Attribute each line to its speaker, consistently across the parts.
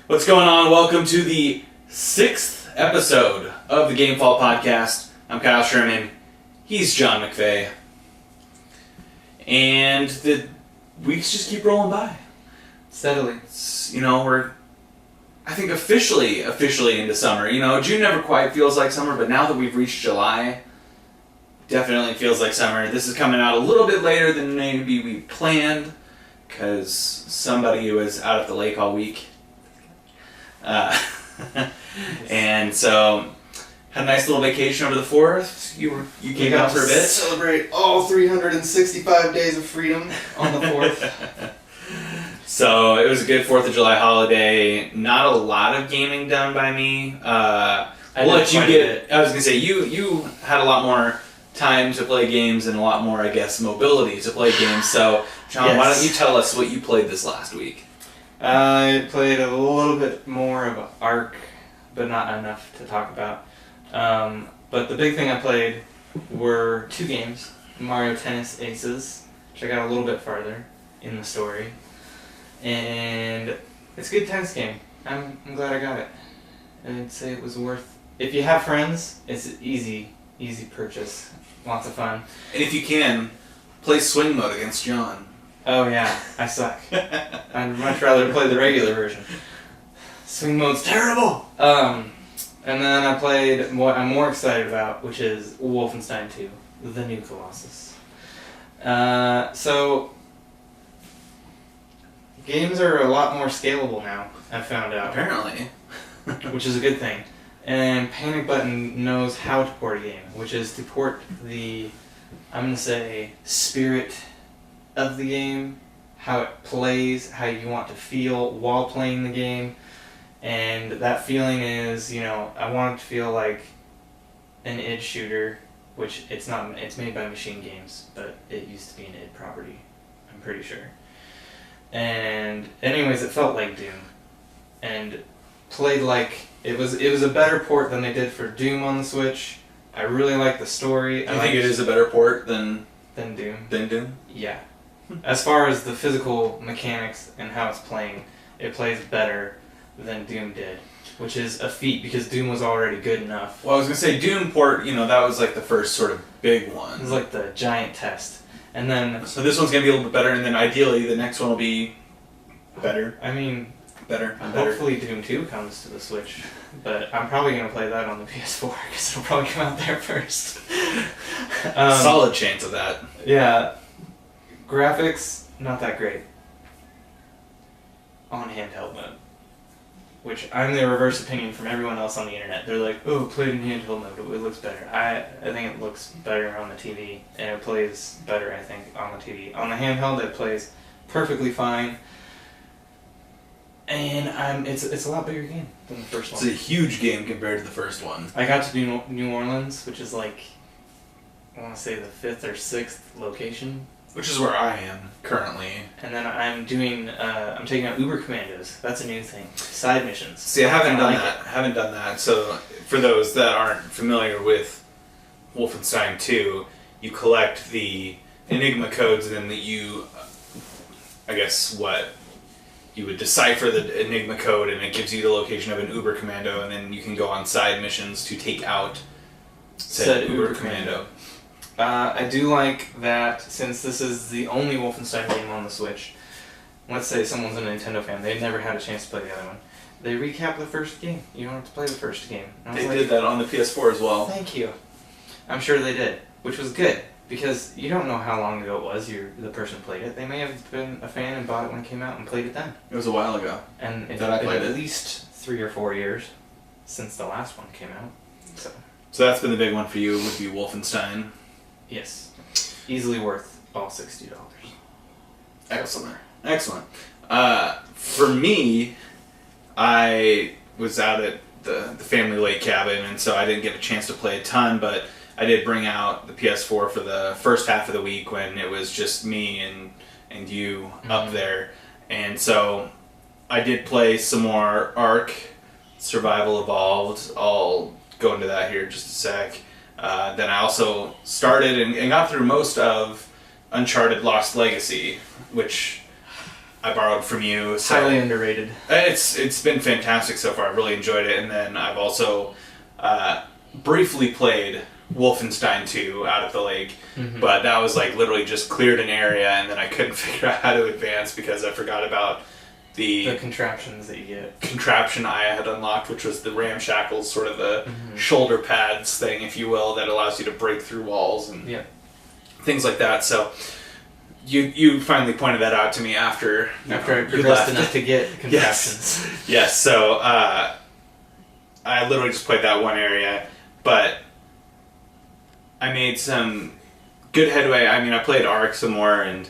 Speaker 1: What's going on? Welcome to the 6th episode of the Gamefall Podcast. I'm Kyle Sherman. He's John McVeigh. And the weeks just keep rolling by.
Speaker 2: Steadily.
Speaker 1: We're, I think, officially into summer. June never quite feels like summer, but now that we've reached July, definitely feels like summer. This is coming out a little bit later than maybe we planned, because somebody was out at the lake all week. And so, had a nice little vacation over the 4th. You came out for a bit.
Speaker 2: Celebrate all 365 days of freedom on the 4th.
Speaker 1: So, it was a good 4th of July holiday. Not a lot of gaming done by me. I was going to say, you had a lot more time to play games and a lot more, I guess, mobility to play games. So, John, Why don't you tell us what you played this last week?
Speaker 2: I played a little bit more of Ark, but not enough to talk about. But the big thing I played were 2 games. Mario Tennis Aces, which I got a little bit farther in the story. And it's a good tennis game. I'm glad I got it. I'd say it was worth... If you have friends, it's an easy purchase. Lots of fun.
Speaker 1: And if you can, play swing mode against John.
Speaker 2: Oh yeah, I suck. I'd much rather play the regular version. Swing mode's terrible! And then I played what I'm more excited about, which is Wolfenstein 2, The New Colossus. So, games are a lot more scalable now, I've found out.
Speaker 1: Apparently.
Speaker 2: Which is a good thing. And Panic Button knows how to port a game, which is to port the, I'm going to say, spirit of the game, how it plays, how you want to feel while playing the game. And that feeling is, I want it to feel like an id shooter, which it's not, it's made by Machine Games, but it used to be an id property, I'm pretty sure. And anyways, it felt like Doom. And played like, it was a better port than they did for Doom on the Switch. I really like the story.
Speaker 1: I think it is a better port than
Speaker 2: Doom.
Speaker 1: Than Doom?
Speaker 2: Yeah. As far as the physical mechanics and how it's playing, it plays better than Doom did, which is a feat because Doom was already good enough.
Speaker 1: Well, I was going to say Doom port, that was like the first sort of big one.
Speaker 2: It was like the giant test. And then...
Speaker 1: So this one's going to be a little bit better, and then ideally the next one will be better.
Speaker 2: I mean...
Speaker 1: Better and better.
Speaker 2: Hopefully Doom 2 comes to the Switch, but I'm probably going to play that on the PS4 because it'll probably come out there first.
Speaker 1: Solid chance of that.
Speaker 2: Yeah. Graphics, not that great. On handheld mode. Which I'm the reverse opinion from everyone else on the internet. They're like, oh, play it in handheld mode, it looks better. I think it looks better on the TV, and it plays better, I think, on the TV. On the handheld, it plays perfectly fine. And it's a lot bigger game than the first one.
Speaker 1: It's a huge game compared to the first one.
Speaker 2: I got to do New Orleans, which is like, I want to say the 5th or 6th location.
Speaker 1: Which is where I am currently.
Speaker 2: And then I'm taking out Uber Commandos. That's a new thing. Side missions.
Speaker 1: See, I haven't done that. So, for those that aren't familiar with Wolfenstein 2, you collect the Enigma codes and then you would decipher the Enigma code and it gives you the location of an Uber Commando, and then you can go on side missions to take out said Uber Commando.
Speaker 2: I do like that since this is the only Wolfenstein game on the Switch. Let's say someone's a Nintendo fan, they've never had a chance to play the other one. They recap the first game. You don't have to play the first game.
Speaker 1: They did that on the PS4 as well.
Speaker 2: Thank you. I'm sure they did, which was good. Because you don't know how long ago it was the person played it. They may have been a fan and bought it when it came out and played it then.
Speaker 1: It was a while ago.
Speaker 2: And it's been at least 3 or 4 years since the last one came out.
Speaker 1: So that's been the big one for you, would be Wolfenstein.
Speaker 2: Yes. Easily worth all $60.
Speaker 1: Excellent. For me, I was out at the family lake cabin, and so I didn't get a chance to play a ton, but I did bring out the PS4 for the first half of the week when it was just me and you up there. And so I did play some more Ark, Survival Evolved. I'll go into that here in just a sec. Then I also started and got through most of Uncharted Lost Legacy, which I borrowed from you. So
Speaker 2: Highly underrated.
Speaker 1: it's been fantastic so far. I've really enjoyed it. And then I've also briefly played Wolfenstein 2 out at the lake, but that was like literally just cleared an area, and then I couldn't figure out how to advance because I forgot about the
Speaker 2: contraptions that you get.
Speaker 1: contraption I had unlocked, which was the ramshackles, sort of the shoulder pads thing, if you will, that allows you to break through walls and things like that. So you finally pointed that out to me after
Speaker 2: I progressed enough to get contraptions.
Speaker 1: Yes. So I literally just played that one area, but I made some good headway. I mean, I played Ark some more and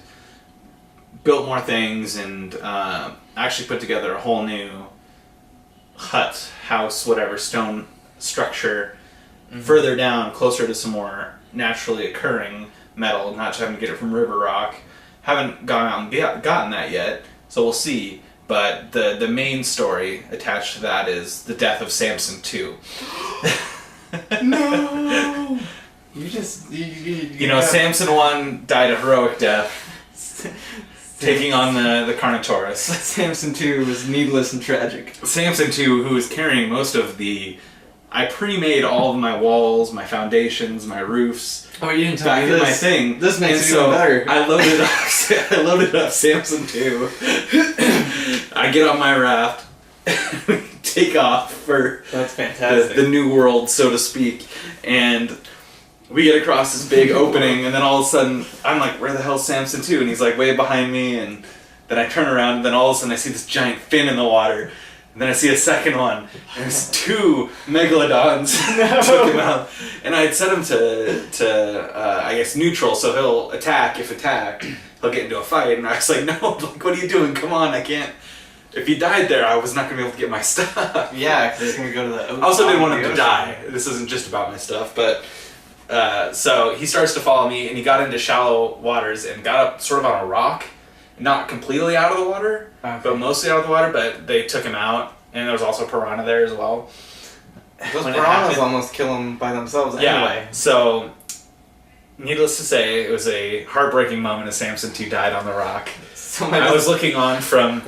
Speaker 1: built more things, and actually put together a whole new hut, house, whatever, stone structure further down, closer to some more naturally occurring metal, not just having to get it from river rock. Haven't gone out and gotten that yet, so we'll see. But the main story attached to that is the death of Samson 2.
Speaker 2: No! You
Speaker 1: know, Samson 1 died a heroic death, taking on the Carnotaurus.
Speaker 2: Samson 2 was needless and tragic.
Speaker 1: Samson 2, who was carrying most of the... I pre-made all of my walls, my foundations, my roofs.
Speaker 2: Oh, you didn't tell me
Speaker 1: this.
Speaker 2: My
Speaker 1: thing.
Speaker 2: This makes it
Speaker 1: even
Speaker 2: better.
Speaker 1: I loaded up Samson 2. I get on my raft, take off for
Speaker 2: That's fantastic.
Speaker 1: the new world, so to speak, and we get across this big opening, and then all of a sudden, I'm like, where the hell's Samson 2? And he's like way behind me, and then I turn around, and then all of a sudden I see this giant fin in the water. And then I see a second one, and there's 2 megalodons took him out. And I had set him to I guess, neutral, so he'll attack if attacked. He'll get into a fight, and I was like, no, like, what are you doing? Come on, I can't. If he died there, I was not going to be able to get my stuff.
Speaker 2: Yeah, because he's going to go to the ocean.
Speaker 1: I also didn't want him to die. This isn't just about my stuff, but... so he starts to follow me, and he got into shallow waters and got up sort of on a rock. Not completely out of the water, but mostly out of the water, but they took him out, and there was also piranha there as well.
Speaker 2: Those piranhas almost kill him by themselves anyway.
Speaker 1: So, needless to say, it was a heartbreaking moment as Samson 2 died on the rock. I was looking on from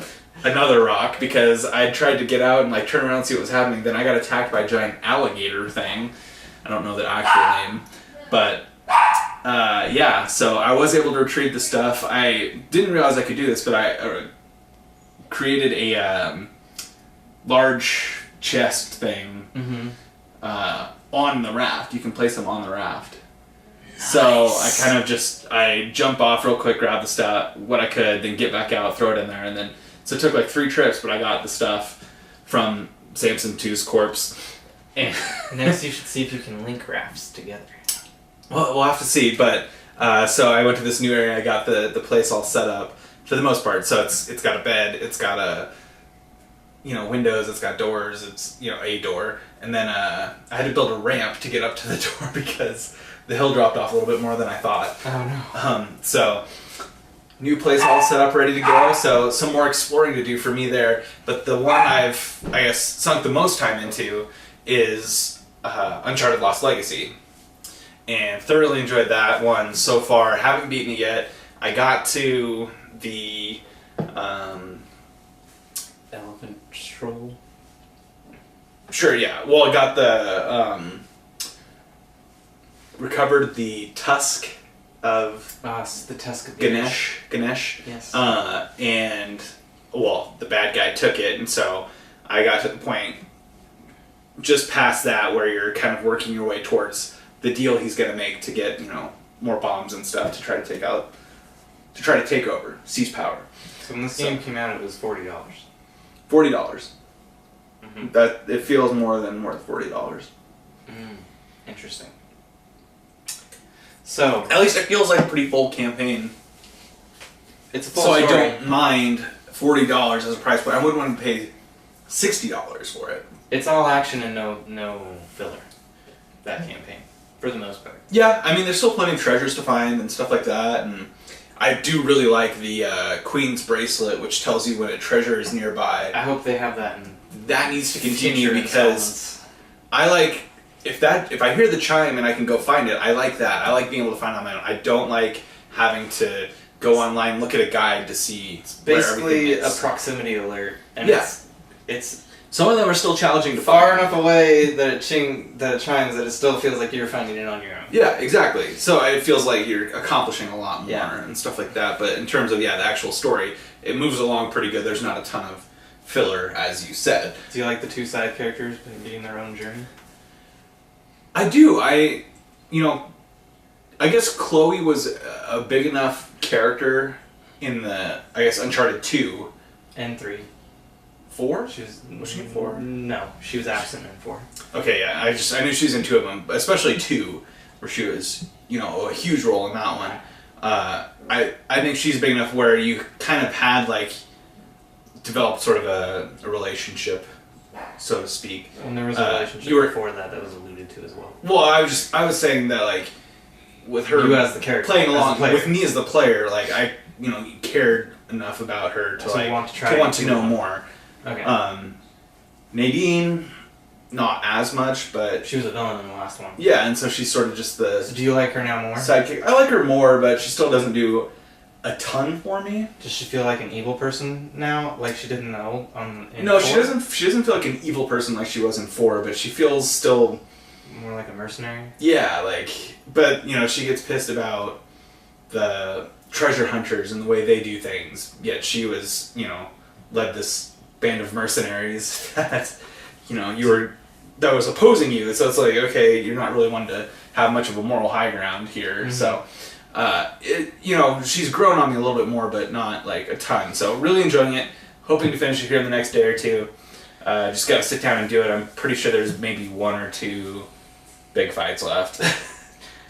Speaker 1: another rock because I tried to get out and like turn around and see what was happening. Then I got attacked by a giant alligator thing. I don't know the actual name, but... yeah, so I was able to retrieve the stuff. I didn't realize I could do this, but I created a large chest thing on the raft. You can place them on the raft. Nice. So I jump off real quick, grab the stuff, what I could, then get back out, throw it in there, and then... So it took like 3 trips, but I got the stuff from Samson 2's corpse. And
Speaker 2: next you should see if you can link rafts together.
Speaker 1: Well, we'll have to see, but so I went to this new area. I got the place all set up for the most part. So it's got a bed, it's got windows, it's got doors, it's a door, and then I had to build a ramp to get up to the door because the hill dropped off a little bit more than I thought.
Speaker 2: Oh no.
Speaker 1: So new place all set up, ready to go. So some more exploring to do for me there. But the one I've sunk the most time into is Uncharted Lost Legacy. And thoroughly enjoyed that one so far. Haven't beaten it yet. I got to the
Speaker 2: Elephant Stroll.
Speaker 1: Sure, yeah. Well, I got the recovered the tusk of
Speaker 2: the tusk of
Speaker 1: Ganesh.
Speaker 2: Yes.
Speaker 1: And the bad guy took it, and so I got to the point just past that where you're kind of working your way towards the deal he's going to make to get, more bombs and stuff to try to take over, seize power.
Speaker 2: So when this game came out, it was $40.
Speaker 1: $40.
Speaker 2: Mm-hmm.
Speaker 1: That it feels more than worth $40.
Speaker 2: Interesting. So
Speaker 1: at least it feels like a pretty full campaign.
Speaker 2: It's a full
Speaker 1: story.
Speaker 2: So
Speaker 1: I don't mind $40 as a price, but I wouldn't want to pay $60 for it.
Speaker 2: It's all action and no filler. That campaign. For the most part.
Speaker 1: Yeah, I mean, there's still plenty of treasures to find and stuff like that, and I do really like the Queen's Bracelet, which tells you when a treasure is nearby.
Speaker 2: I hope they have that in
Speaker 1: that needs to continue because I like, if I hear the chime and I can go find it, I like that. I like being able to find it on my own. I don't like having to go online, look at a guide to see where everything
Speaker 2: Basically, a
Speaker 1: is.
Speaker 2: proximity alert, and
Speaker 1: Yeah.
Speaker 2: it's
Speaker 1: Some of them are still challenging to
Speaker 2: far
Speaker 1: find.
Speaker 2: enough away that it chimes that it still feels like you're finding it on your own.
Speaker 1: Yeah, exactly. So it feels like you're accomplishing a lot more
Speaker 2: Yeah.
Speaker 1: and stuff like that. But in terms of the actual story, it moves along pretty good. There's not a ton of filler, as you said.
Speaker 2: Do you like the two side characters being their own journey?
Speaker 1: I do. I guess Chloe was a big enough character in the Uncharted 2.
Speaker 2: And 3.
Speaker 1: 4?
Speaker 2: Was
Speaker 1: she in 4?
Speaker 2: No, she was absent in 4.
Speaker 1: Okay, yeah. I knew she was in 2 of them, especially 2, where she was a huge role in that one. I think she's big enough where you kind of had developed sort of a relationship, so to speak.
Speaker 2: And there was a relationship before that was alluded to as well.
Speaker 1: Well, I was saying that with her
Speaker 2: You as the character,
Speaker 1: playing
Speaker 2: as the
Speaker 1: along
Speaker 2: player.
Speaker 1: with me as the player, I cared enough about her to
Speaker 2: So you want to
Speaker 1: want to know more.
Speaker 2: Okay.
Speaker 1: Nadine, not as much, but
Speaker 2: She was a villain in the last one.
Speaker 1: yeah, and so she's sort of just the
Speaker 2: So do you like her now more?
Speaker 1: sidekick. I like her more, but she still doesn't do a ton for me.
Speaker 2: Does she feel like an evil person now, like she did in the old? In
Speaker 1: No,
Speaker 2: 4?
Speaker 1: she doesn't. She doesn't feel like an evil person like she was in 4, but she feels still.
Speaker 2: More like a mercenary.
Speaker 1: Yeah, but she gets pissed about the treasure hunters and the way they do things. Yet she was, led this band of mercenaries that, that was opposing you. So it's okay, you're not really one to have much of a moral high ground here.
Speaker 2: Mm-hmm.
Speaker 1: So, she's grown on me a little bit more, but not a ton. So really enjoying it. Hoping to finish it here in the next day or two. Just gotta sit down and do it. I'm pretty sure there's maybe 1 or 2 big fights left.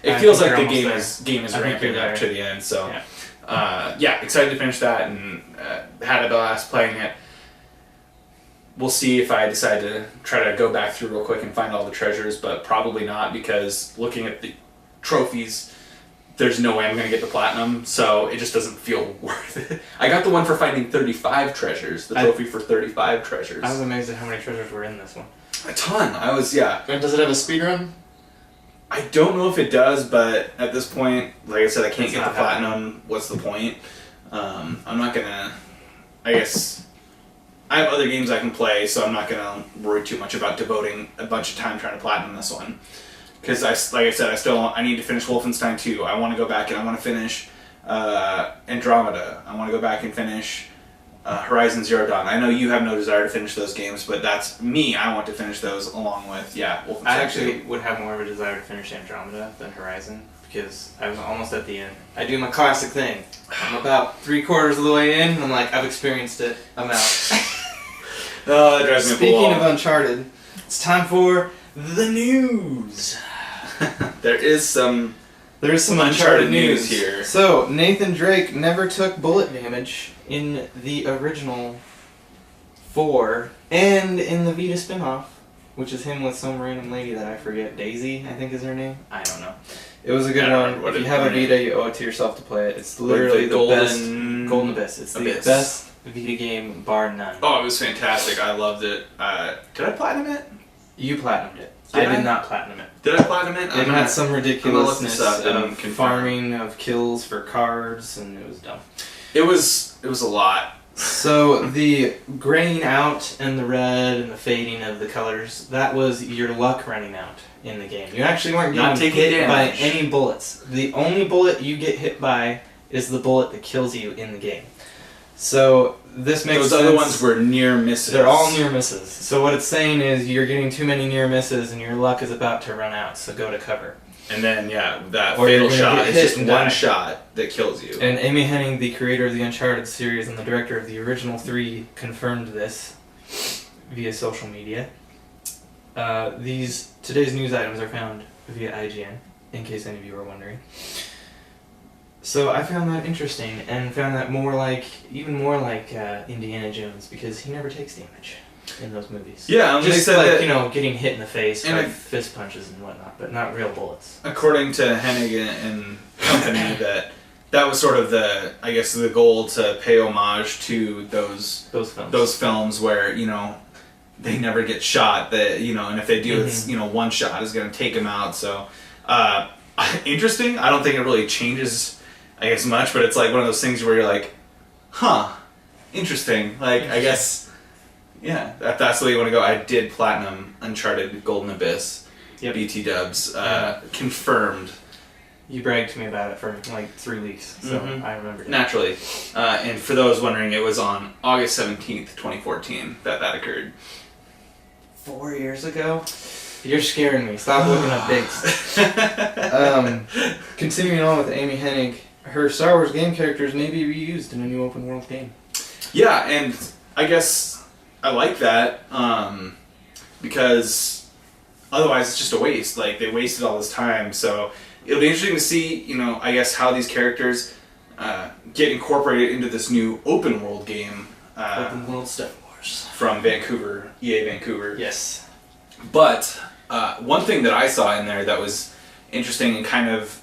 Speaker 1: It
Speaker 2: I
Speaker 1: feels
Speaker 2: think
Speaker 1: like the
Speaker 2: you're
Speaker 1: game
Speaker 2: almost
Speaker 1: is
Speaker 2: I think
Speaker 1: ramping
Speaker 2: you're
Speaker 1: up
Speaker 2: there.
Speaker 1: to the end. So,
Speaker 2: Yeah.
Speaker 1: excited to finish that and had a blast playing it. We'll see if I decide to try to go back through real quick and find all the treasures, but probably not because looking at the trophies, there's no way I'm going to get the platinum, so it just doesn't feel worth it. I got the one for finding 35 treasures, the trophy for 35 treasures.
Speaker 2: I was amazed at how many treasures were in this one.
Speaker 1: A ton.
Speaker 3: And does it have a speedrun?
Speaker 1: I don't know if it does, but at this point, like I said, I can't
Speaker 2: It's
Speaker 1: get the
Speaker 2: not
Speaker 1: platinum. What's the point? I'm not gonna. I guess I have other games I can play, so I'm not gonna worry too much about devoting a bunch of time trying to platinum this one. Because like I said, I need to finish Wolfenstein 2. I want to go back and I want to finish Andromeda. I want to go back and finish Horizon Zero Dawn. I know you have no desire to finish those games, but that's me. I want to finish those along with Wolfenstein
Speaker 2: I actually
Speaker 1: 2.
Speaker 2: would have more of a desire to finish Andromeda than Horizon because I was almost at the end. I do my classic thing. I'm about 3/4 of the way in, and I'm like, I've experienced it. I'm out.
Speaker 1: Oh, that drives me up the
Speaker 2: Speaking
Speaker 1: wall.
Speaker 2: of Uncharted, it's time for the news.
Speaker 1: There is some.
Speaker 2: There's some
Speaker 1: Uncharted
Speaker 2: Uncharted
Speaker 1: news
Speaker 2: news
Speaker 1: here.
Speaker 2: So, Nathan Drake never took bullet damage in the original 4 and in the Vita spin-off, which is him with some random lady that I forget. Daisy, I think is her name. I don't know. It was a good
Speaker 1: I don't
Speaker 2: one.
Speaker 1: remember what
Speaker 2: If you
Speaker 1: it-
Speaker 2: have a Vita, you owe it to yourself to play it. It's literally the best Golden Abyss. It's the
Speaker 1: Abyss.
Speaker 2: best Vita game, bar none.
Speaker 1: Oh, it was fantastic. I loved it. Did I platinum it?
Speaker 2: You platinumed it.
Speaker 1: Did
Speaker 2: I
Speaker 1: I?
Speaker 2: did not platinum it.
Speaker 1: Did I platinum it?
Speaker 2: It had some
Speaker 1: look this
Speaker 2: ridiculousness
Speaker 1: up and
Speaker 2: of
Speaker 1: confirm.
Speaker 2: farming of kills for cards, and it was dumb.
Speaker 1: It was a lot.
Speaker 2: So the graying out and the red and the fading of the colors, that was your luck running out in the game. You actually weren't
Speaker 1: Not
Speaker 2: getting
Speaker 1: taking
Speaker 2: hit by
Speaker 1: damage.
Speaker 2: any bullets. The only bullet you get hit by is the bullet that kills you in the game. So this makes
Speaker 1: Those
Speaker 2: sense.
Speaker 1: other ones were near misses.
Speaker 2: They're all near misses. So what it's saying is you're getting too many near misses and your luck is about to run out, so go to cover.
Speaker 1: And then that
Speaker 2: Or you're
Speaker 1: fatal
Speaker 2: gonna
Speaker 1: shot
Speaker 2: get
Speaker 1: is
Speaker 2: hit
Speaker 1: just
Speaker 2: and
Speaker 1: one
Speaker 2: die.
Speaker 1: shot that kills you.
Speaker 2: And Amy Hennig, the creator of the Uncharted series and the director of the original 3, confirmed this via social media. Today's news items are found via IGN, in case any of you are wondering. So I found that interesting and found that even more like Indiana Jones, because he never takes damage in those movies.
Speaker 1: Yeah, and they
Speaker 2: just
Speaker 1: said
Speaker 2: like
Speaker 1: that-
Speaker 2: getting hit in the face
Speaker 1: And
Speaker 2: by
Speaker 1: it-
Speaker 2: fist punches and whatnot, but not real bullets.
Speaker 1: According to Hennig and company, that was sort of the goal to pay homage to those films where they never get shot. That and if they do, it's one shot is going to take them out. So interesting. I don't think it really changes I guess, much, but it's like one of those things where you're like, huh, interesting. Like, I guess, yeah, that's the way you want to go. I did platinum Uncharted Golden Abyss.
Speaker 2: Yep.
Speaker 1: BT Dubs.
Speaker 2: Yeah.
Speaker 1: Confirmed.
Speaker 2: You bragged to me about it for like 3 weeks, so
Speaker 1: Mhm.
Speaker 2: I remember.
Speaker 1: Naturally. And for those wondering, it was on August 17th, 2014 that occurred.
Speaker 2: 4 years ago? You're scaring me. Stop looking up dates. Continuing on with Amy Hennig, her Star Wars game characters may be reused in a new open world game.
Speaker 1: Yeah, and I guess I like that because otherwise it's just a waste. Like, they wasted all this time, so it'll be interesting to see, I guess how these characters get incorporated into this new open world game
Speaker 2: Open world Star Wars.
Speaker 1: from Vancouver, EA Vancouver.
Speaker 2: Yes.
Speaker 1: But one thing that I saw in there that was interesting and kind of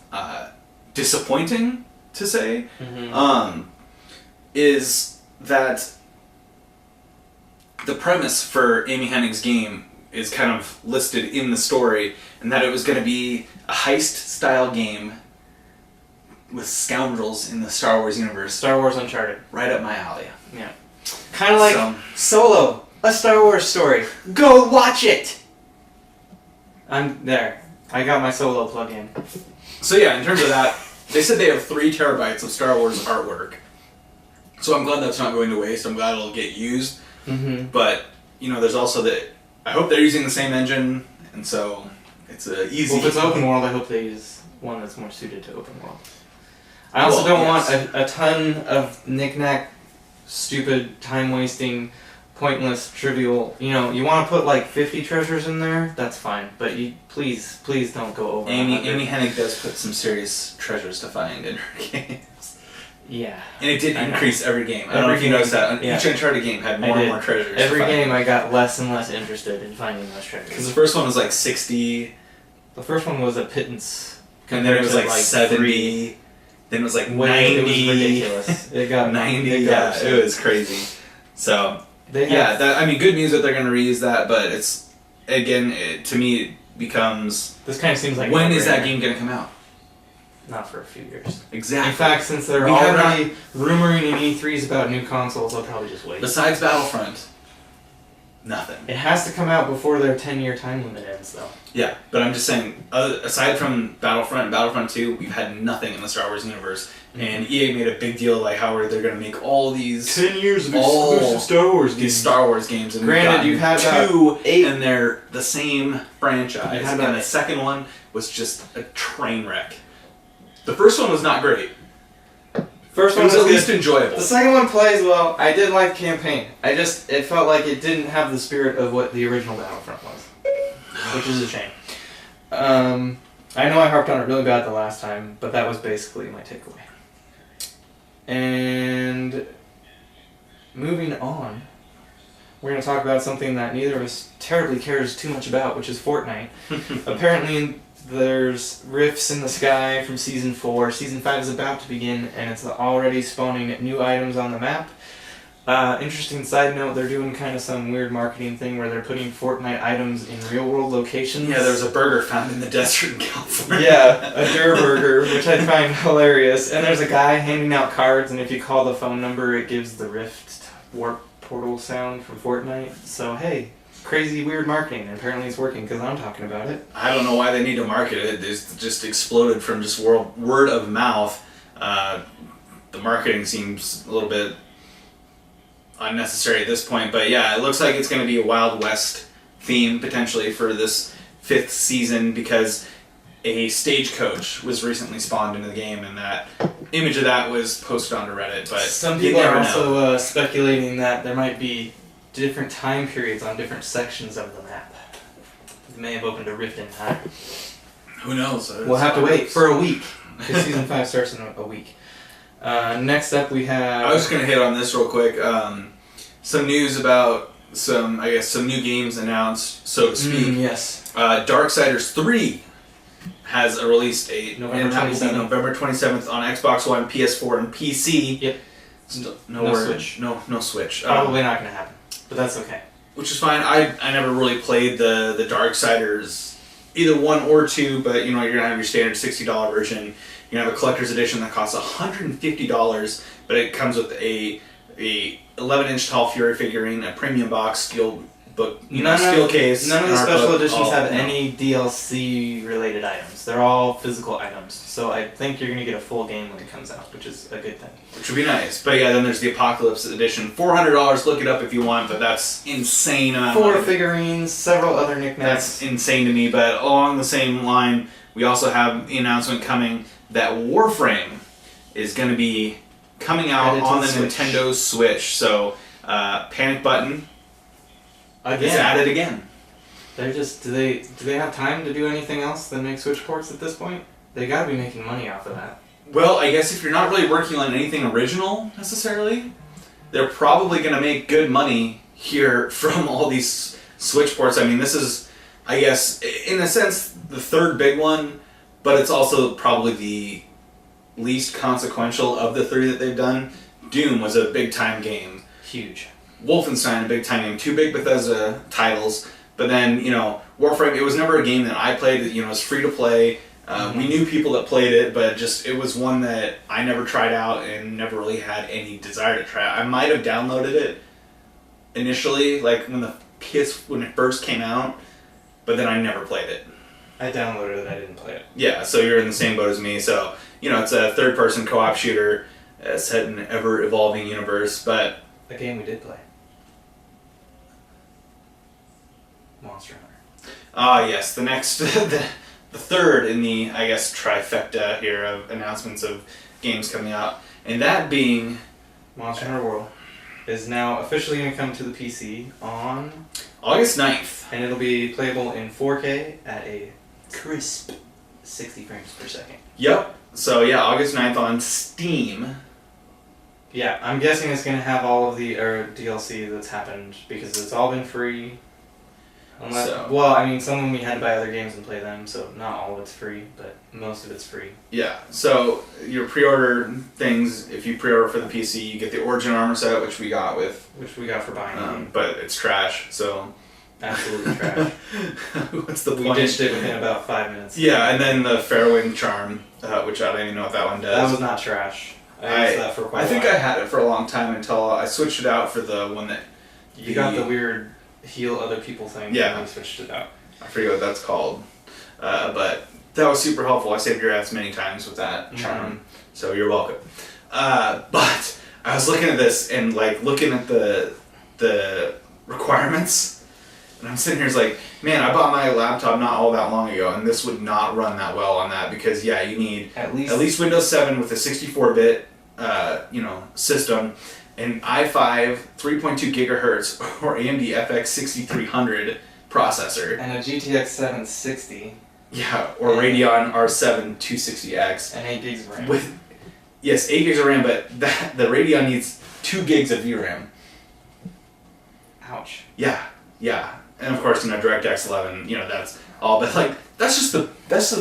Speaker 1: disappointing to say is that the premise for Amy Hennig's game is kind of listed in the story, and that it was going to be a heist-style game with scoundrels in the Star Wars universe.
Speaker 2: Star Wars Uncharted.
Speaker 1: Right up my alley.
Speaker 2: Yeah. Kind of like
Speaker 1: So-
Speaker 2: Solo, a Star Wars story. Go watch it! I'm there. I got my Solo plug-in.
Speaker 1: So yeah, in terms of that, they said they have 3 terabytes of Star Wars artwork. So I'm glad that's not going to waste. I'm glad it'll get used.
Speaker 2: Mm-hmm.
Speaker 1: But, there's also I hope they're using the same engine, and so it's a easy...
Speaker 2: Well, if it's open world, I hope they use one that's more suited to open world. I also
Speaker 1: Well,
Speaker 2: don't
Speaker 1: yes.
Speaker 2: want a ton of knick-knack, stupid, time-wasting, pointless, trivial... You want to put like 50 treasures in there? That's fine. But please don't go over 100.
Speaker 1: Amy Hennig does put some serious treasures to find in her games.
Speaker 2: Yeah.
Speaker 1: And it did
Speaker 2: I know.
Speaker 1: increase every game. I don't know if you
Speaker 2: Every
Speaker 1: noticed that.
Speaker 2: game, yeah.
Speaker 1: Each Uncharted game had
Speaker 2: I
Speaker 1: more and
Speaker 2: did.
Speaker 1: more treasures.
Speaker 2: Every
Speaker 1: to find.
Speaker 2: game I got less and less interested in finding those
Speaker 1: Because
Speaker 2: treasures.
Speaker 1: the first one was like 60,
Speaker 2: The first one was a pittance.
Speaker 1: and then it was
Speaker 2: compared
Speaker 1: like
Speaker 2: to,
Speaker 1: 70,
Speaker 2: 3.
Speaker 1: then it was like 90.
Speaker 2: It was ridiculous. It got
Speaker 1: 90,
Speaker 2: it got
Speaker 1: yeah,
Speaker 2: absurd.
Speaker 1: it was crazy. So,
Speaker 2: They
Speaker 1: yeah,
Speaker 2: have,
Speaker 1: good news that they're going to reuse that, but it's, again, to me, it becomes,
Speaker 2: this kind of seems like
Speaker 1: when
Speaker 2: a
Speaker 1: is that
Speaker 2: no-brainer.
Speaker 1: game going to come out?
Speaker 2: Not for a few years.
Speaker 1: Exactly.
Speaker 2: In fact, since they're
Speaker 1: We have
Speaker 2: already rumoring in E3s about new consoles, they'll probably just wait.
Speaker 1: Besides Battlefront, nothing.
Speaker 2: It has to come out before their 10-year time limit ends, though.
Speaker 1: Yeah, but I'm just saying, aside from Battlefront and Battlefront 2, we've had nothing in the Star Wars universe. And EA made a big deal, like, how they're going to make all these
Speaker 2: 10 years
Speaker 1: of exclusive
Speaker 2: Star Wars
Speaker 1: these Star Wars games. And
Speaker 2: Granted,
Speaker 1: we've
Speaker 2: you've had
Speaker 1: gotten
Speaker 2: about
Speaker 1: 2, and they're the same franchise.
Speaker 2: You've had
Speaker 1: And
Speaker 2: about
Speaker 1: the second one was just a train wreck. The first one was not great.
Speaker 2: First
Speaker 1: It
Speaker 2: one
Speaker 1: was
Speaker 2: was
Speaker 1: at least
Speaker 2: good.
Speaker 1: enjoyable.
Speaker 2: The second one plays well. I did like the campaign. It felt like it didn't have the spirit of what the original Battlefront was, which is a shame. I know I harped on it really bad the last time, but that was basically my takeaway. And moving on, we're going to talk about something that neither of us terribly cares too much about, which is Fortnite. Apparently, there's rifts in the sky from Season 4. Season 5 is about to begin, and it's already spawning new items on the map. Interesting side note, they're doing kind of some weird marketing thing where they're putting Fortnite items in real-world locations.
Speaker 1: Yeah, there was a burger found in the desert in California.
Speaker 2: Yeah, a Dur Burger, which I find hilarious. And there's a guy handing out cards, and if you call the phone number, it gives the Rift Warp Portal sound from Fortnite. So, hey, crazy, weird marketing. And apparently it's working because I'm talking about it.
Speaker 1: I don't know why they need to market it. It's just exploded from just word of mouth. The marketing seems a little bit unnecessary at this point, but yeah, it looks like it's going to be a Wild West theme potentially for this 5th season because a stagecoach was recently spawned into the game, and that image of that was posted onto Reddit. But
Speaker 2: Some
Speaker 1: you
Speaker 2: people are
Speaker 1: never know.
Speaker 2: also speculating that there might be different time periods on different sections of the map. They may have opened a rift in time.
Speaker 1: Who knows?
Speaker 2: We'll have to wait for a week because season 5 starts in a week. Next up, we have.
Speaker 1: I was just gonna hit on this real quick. Some news about some new games announced, so to speak.
Speaker 2: Yes.
Speaker 1: Darksiders 3 has a release date,
Speaker 2: November
Speaker 1: and that will be
Speaker 2: 27th.
Speaker 1: November 27th on Xbox One, PS4, and PC.
Speaker 2: Yep.
Speaker 1: No
Speaker 2: No
Speaker 1: word.
Speaker 2: Switch.
Speaker 1: No Switch.
Speaker 2: Probably not going to happen, but that's okay.
Speaker 1: Which is fine. I never really played the Darksiders either one or two, but you're gonna have your standard $60 version. You have a collector's edition that costs $150, but it comes with a 11-inch tall Fury figurine, a premium box, steel book, steel case.
Speaker 2: None of the
Speaker 1: an art
Speaker 2: special
Speaker 1: book,
Speaker 2: editions
Speaker 1: all,
Speaker 2: have any DLC related items. They're all physical items. So I think you're gonna get a full game when it comes out, which is a good thing.
Speaker 1: which would be nice. But yeah, then there's the Apocalypse edition, $400. Look it up if you want, but that's insane amount.
Speaker 2: 4
Speaker 1: of money.
Speaker 2: figurines, several other knickknacks.
Speaker 1: That's insane to me. But along the same line, we also have the announcement coming that Warframe is going to be coming out
Speaker 2: Added to
Speaker 1: on
Speaker 2: the
Speaker 1: the
Speaker 2: Switch.
Speaker 1: Nintendo Switch. So Panic Button is
Speaker 2: Again,
Speaker 1: added again.
Speaker 2: they're just do they have time to do anything else than make Switch ports at this point? They gotta be making money off of that.
Speaker 1: Well, I guess if you're not really working on anything original necessarily, they're probably going to make good money here from all these Switch ports. I mean, this is, I guess, in a sense, the third big one, but it's also probably the least consequential of the three that they've done. Doom was a big time game.
Speaker 2: Huge.
Speaker 1: Wolfenstein, a big time game. 2 big Bethesda titles. But then, Warframe, it was never a game that I played that, was free to play. We knew people that played it, but it was one that I never tried out and never really had any desire to try out. I might have downloaded it initially, like when it first came out, but then I never played it.
Speaker 2: I downloaded it, I didn't play it.
Speaker 1: Yeah, so you're in the same boat as me. So, it's a third-person co-op shooter set in an ever-evolving universe, but...
Speaker 2: A game we did play. Monster Hunter.
Speaker 1: Yes, the next... the third in the, I guess, trifecta here of announcements of games coming out, and that being...
Speaker 2: Monster Hunter World is now officially going to come to the PC on...
Speaker 1: August 9th.
Speaker 2: And it'll be playable in 4K at a crisp 60 frames per second.
Speaker 1: Yep. So yeah, August 9th on Steam.
Speaker 2: Yeah, I'm guessing it's going to have all of the DLC that's happened because it's all been free. Unless, some of them we had to buy other games and play them, so not all of it's free, but most of it's free.
Speaker 1: Yeah, so your pre-order things, if you pre-order for the PC, you get the Origin Armor set, which we got
Speaker 2: for buying the game.
Speaker 1: but it's trash, so...
Speaker 2: Absolutely trash.
Speaker 1: What's the
Speaker 2: We
Speaker 1: point?
Speaker 2: ditched it within about 5 minutes.
Speaker 1: Yeah, and then the Fairwind Charm, which I don't even know what that one does.
Speaker 2: That was not trash. I used that for quite a while.
Speaker 1: I think I had it for a long time until I switched it out for the one that...
Speaker 2: You got the weird heal other people thing.
Speaker 1: Yeah.
Speaker 2: And we switched it out.
Speaker 1: I forget what that's called. But that was super helpful. I saved your ass many times with that charm. So you're welcome. But I was looking at this and looking at the requirements, and I'm sitting here like, man, I bought my laptop not all that long ago, and this would not run that well on that because you need
Speaker 2: At least
Speaker 1: Windows 7 with a 64-bit system, an i5 3.2 gigahertz or AMD FX 6300 processor.
Speaker 2: and a GTX 760.
Speaker 1: Yeah, or Radeon R7 260X.
Speaker 2: And 8 gigs of RAM.
Speaker 1: With 8 gigs of RAM, but the Radeon needs 2 gigs of VRAM.
Speaker 2: Ouch.
Speaker 1: Yeah. And of course, DirectX 11, that's all, but that's just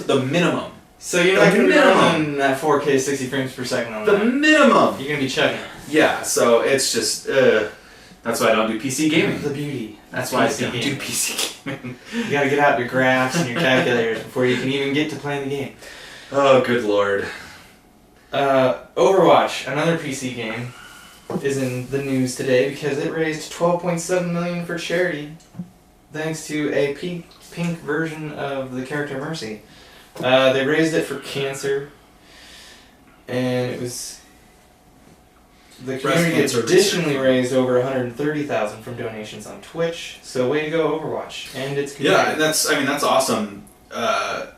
Speaker 1: the minimum.
Speaker 2: So you're not going to be running that 4K 60 frames per second on
Speaker 1: The
Speaker 2: that.
Speaker 1: minimum!
Speaker 2: You're going to be chugging it.
Speaker 1: Yeah, so it's just, that's why I don't do PC gaming.
Speaker 2: The beauty.
Speaker 1: That's why I
Speaker 2: PC
Speaker 1: don't do
Speaker 2: gaming.
Speaker 1: PC gaming.
Speaker 2: You got to get out your graphs and your calculators before you can even get to playing the game.
Speaker 1: Oh, good lord.
Speaker 2: Overwatch, another PC game, is in the news today because it raised $12.7 million for charity, thanks to a pink version of the character Mercy. They raised it for cancer, and it was the community
Speaker 1: cancer
Speaker 2: additionally raised over $130,000 from donations on Twitch. So way to go, Overwatch, and its community.
Speaker 1: Yeah, that's awesome. I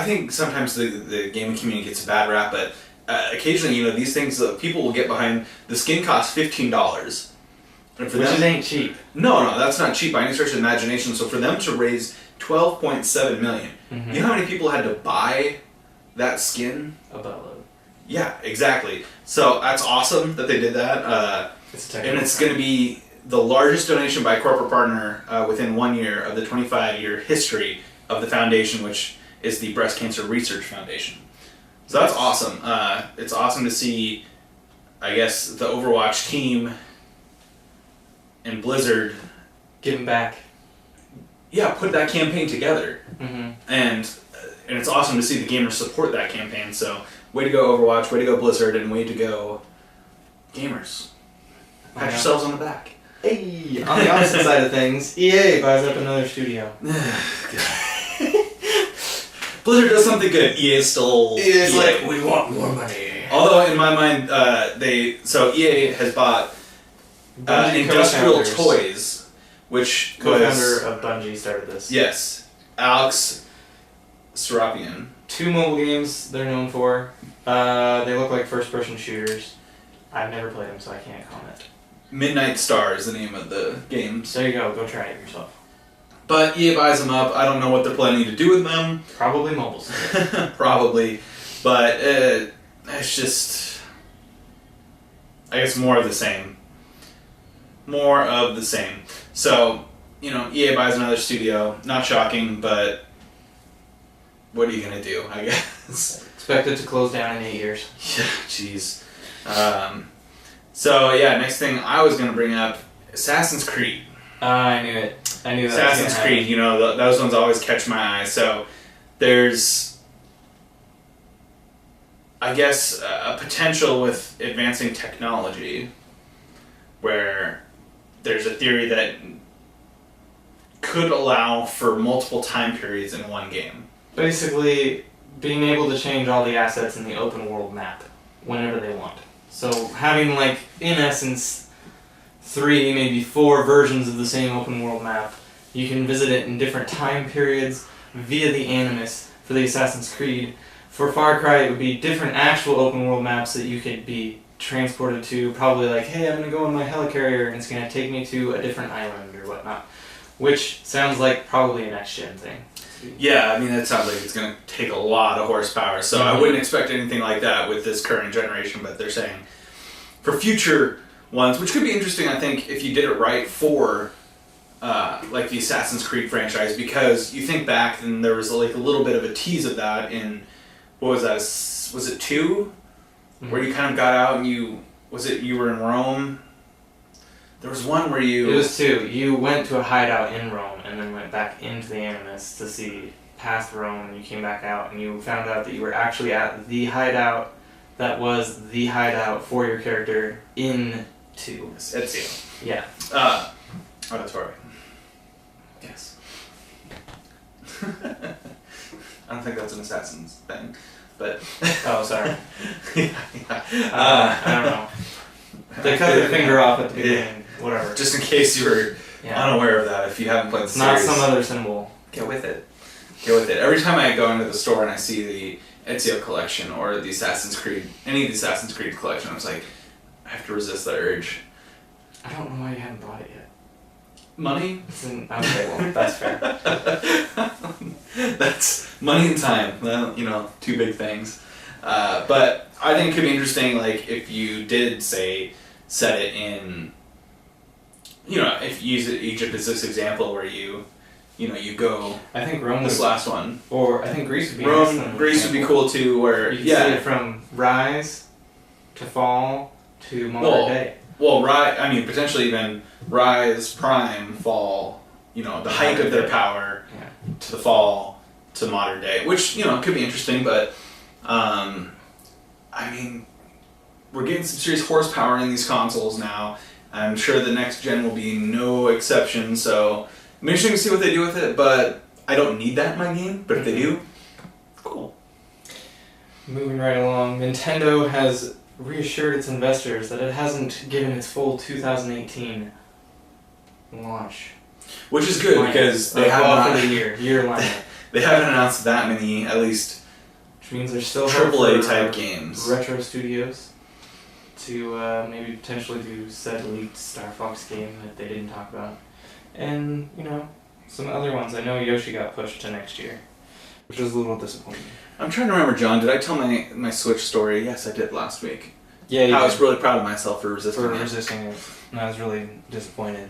Speaker 1: think sometimes the gaming community gets a bad rap, but occasionally, these things people will get behind. The skin costs $15, and for
Speaker 2: Which
Speaker 1: them,
Speaker 2: ain't cheap.
Speaker 1: No, that's not cheap by any stretch of the imagination. So for them to raise $12.7 million, you know how many people had to buy that skin?
Speaker 2: A buttload.
Speaker 1: Yeah, exactly. So that's awesome that they did that. And it's going to be the largest donation by a corporate partner within 1 year of the 25-year history of the foundation, which is the Breast Cancer Research Foundation. So that's awesome. It's awesome to see, I guess, the Overwatch team and Blizzard
Speaker 2: Giving back.
Speaker 1: put that campaign together.
Speaker 2: Mm-hmm.
Speaker 1: And it's awesome to see the gamers support that campaign. So way to go Overwatch, way to go Blizzard, and way to go gamers. Pat yourselves on the back.
Speaker 2: Hey, on the opposite side of things, EA buys up another studio.
Speaker 1: Blizzard does something good. EA is still.
Speaker 2: EA's
Speaker 1: EA.
Speaker 2: like, we want more money.
Speaker 1: Although in my mind, EA has bought
Speaker 2: Bungie
Speaker 1: Industrial
Speaker 2: co-founders.
Speaker 1: Toys, which
Speaker 2: Co-founder
Speaker 1: was
Speaker 2: of Bungie started this.
Speaker 1: yes, Alex Serapian.
Speaker 2: 2 mobile games they're known for. They look like first-person shooters. I've never played them, so I can't comment.
Speaker 1: Midnight Star is the name of the games.
Speaker 2: So there you go. Go try it yourself.
Speaker 1: But EA buys them up. I don't know what they're planning to do with them.
Speaker 2: Probably mobiles.
Speaker 1: Probably. But it's just, I guess, more of the same. More of the same. So, EA buys another studio. Not shocking, but what are you going to do, I guess?
Speaker 2: Expected to close down in 8 years.
Speaker 1: Yeah, jeez. So, next thing I was going to bring up, Assassin's Creed.
Speaker 2: I knew it. I knew that.
Speaker 1: Assassin's Creed, those ones always catch my eye. So, there's, I guess, a potential with advancing technology where there's a theory that could allow for multiple time periods in one game.
Speaker 2: Basically, being able to change all the assets in the open world map whenever they want. So having, in essence, 3, maybe 4 versions of the same open world map. You can visit it in different time periods via the Animus for the Assassin's Creed. For Far Cry, it would be different actual open world maps that you could be transported to. Probably hey, I'm going to go on my helicarrier and it's going to take me to a different island or whatnot. Which sounds like probably a next-gen thing.
Speaker 1: Yeah, I mean, it sounds like it's going to take a lot of horsepower, so I wouldn't expect anything like that with this current generation, but they're saying for future ones, which could be interesting, I think, if you did it right for the Assassin's Creed franchise, because you think back and there was a little bit of a tease of that in, what was that, was it 2? Mm-hmm. Where you kind of got out and you were in Rome? There was one where you...
Speaker 2: It was 2. You went to a hideout in Rome and then went back into the Animus to see past Rome, and you came back out and you found out that you were actually at the hideout that was the hideout for your character in 2.
Speaker 1: Ezio.
Speaker 2: Yeah.
Speaker 1: Oh, that's right. Yes. I don't think that's an Assassin's thing, but...
Speaker 2: Oh, sorry.
Speaker 1: yeah.
Speaker 2: I don't know. They cut their finger off at the beginning. Whatever.
Speaker 1: Just in case you were unaware of that, if you haven't played the
Speaker 2: Not
Speaker 1: series.
Speaker 2: some other symbol.
Speaker 1: Get with it. Get with it. Every time I go into the store and I see the Ezio collection or the Assassin's Creed, any of the Assassin's Creed collection, I was like, I have to resist that urge.
Speaker 2: I don't know why you haven't bought it yet.
Speaker 1: Money?
Speaker 2: Okay, well, that's fair.
Speaker 1: That's money and time. Well, 2 big things. But I think it could be interesting, if you did, say, set it in, if you use Egypt as this example where you go...
Speaker 2: I think Rome
Speaker 1: this last one.
Speaker 2: Or I think Greece would be
Speaker 1: Rome,
Speaker 2: nice.
Speaker 1: Greece would be cool too, where...
Speaker 2: You can see it from rise to fall to modern day.
Speaker 1: Well, potentially even rise, prime, fall, the height of their power to the fall to modern day, which, could be interesting, but, we're getting some serious horsepower in these consoles now. I'm sure the next gen will be no exception, so I'm interested to see what they do with it, but I don't need that in my game, but if they do, cool.
Speaker 2: Moving right along, Nintendo has reassured its investors that it hasn't given its full 2018 launch.
Speaker 1: Which is good, because they have not...
Speaker 2: for the year lineup.
Speaker 1: They haven't announced that many, at least...
Speaker 2: Which means there's still
Speaker 1: AAA type games.
Speaker 2: Retro Studios to maybe potentially do said leaked Star Fox game that they didn't talk about. And, some other ones. I know Yoshi got pushed to next year, which was a little disappointing.
Speaker 1: I'm trying to remember, John, did I tell my Switch story? Yes, I did last week.
Speaker 2: Yeah, you
Speaker 1: I was really proud of myself for resisting
Speaker 2: it. And I was really disappointed.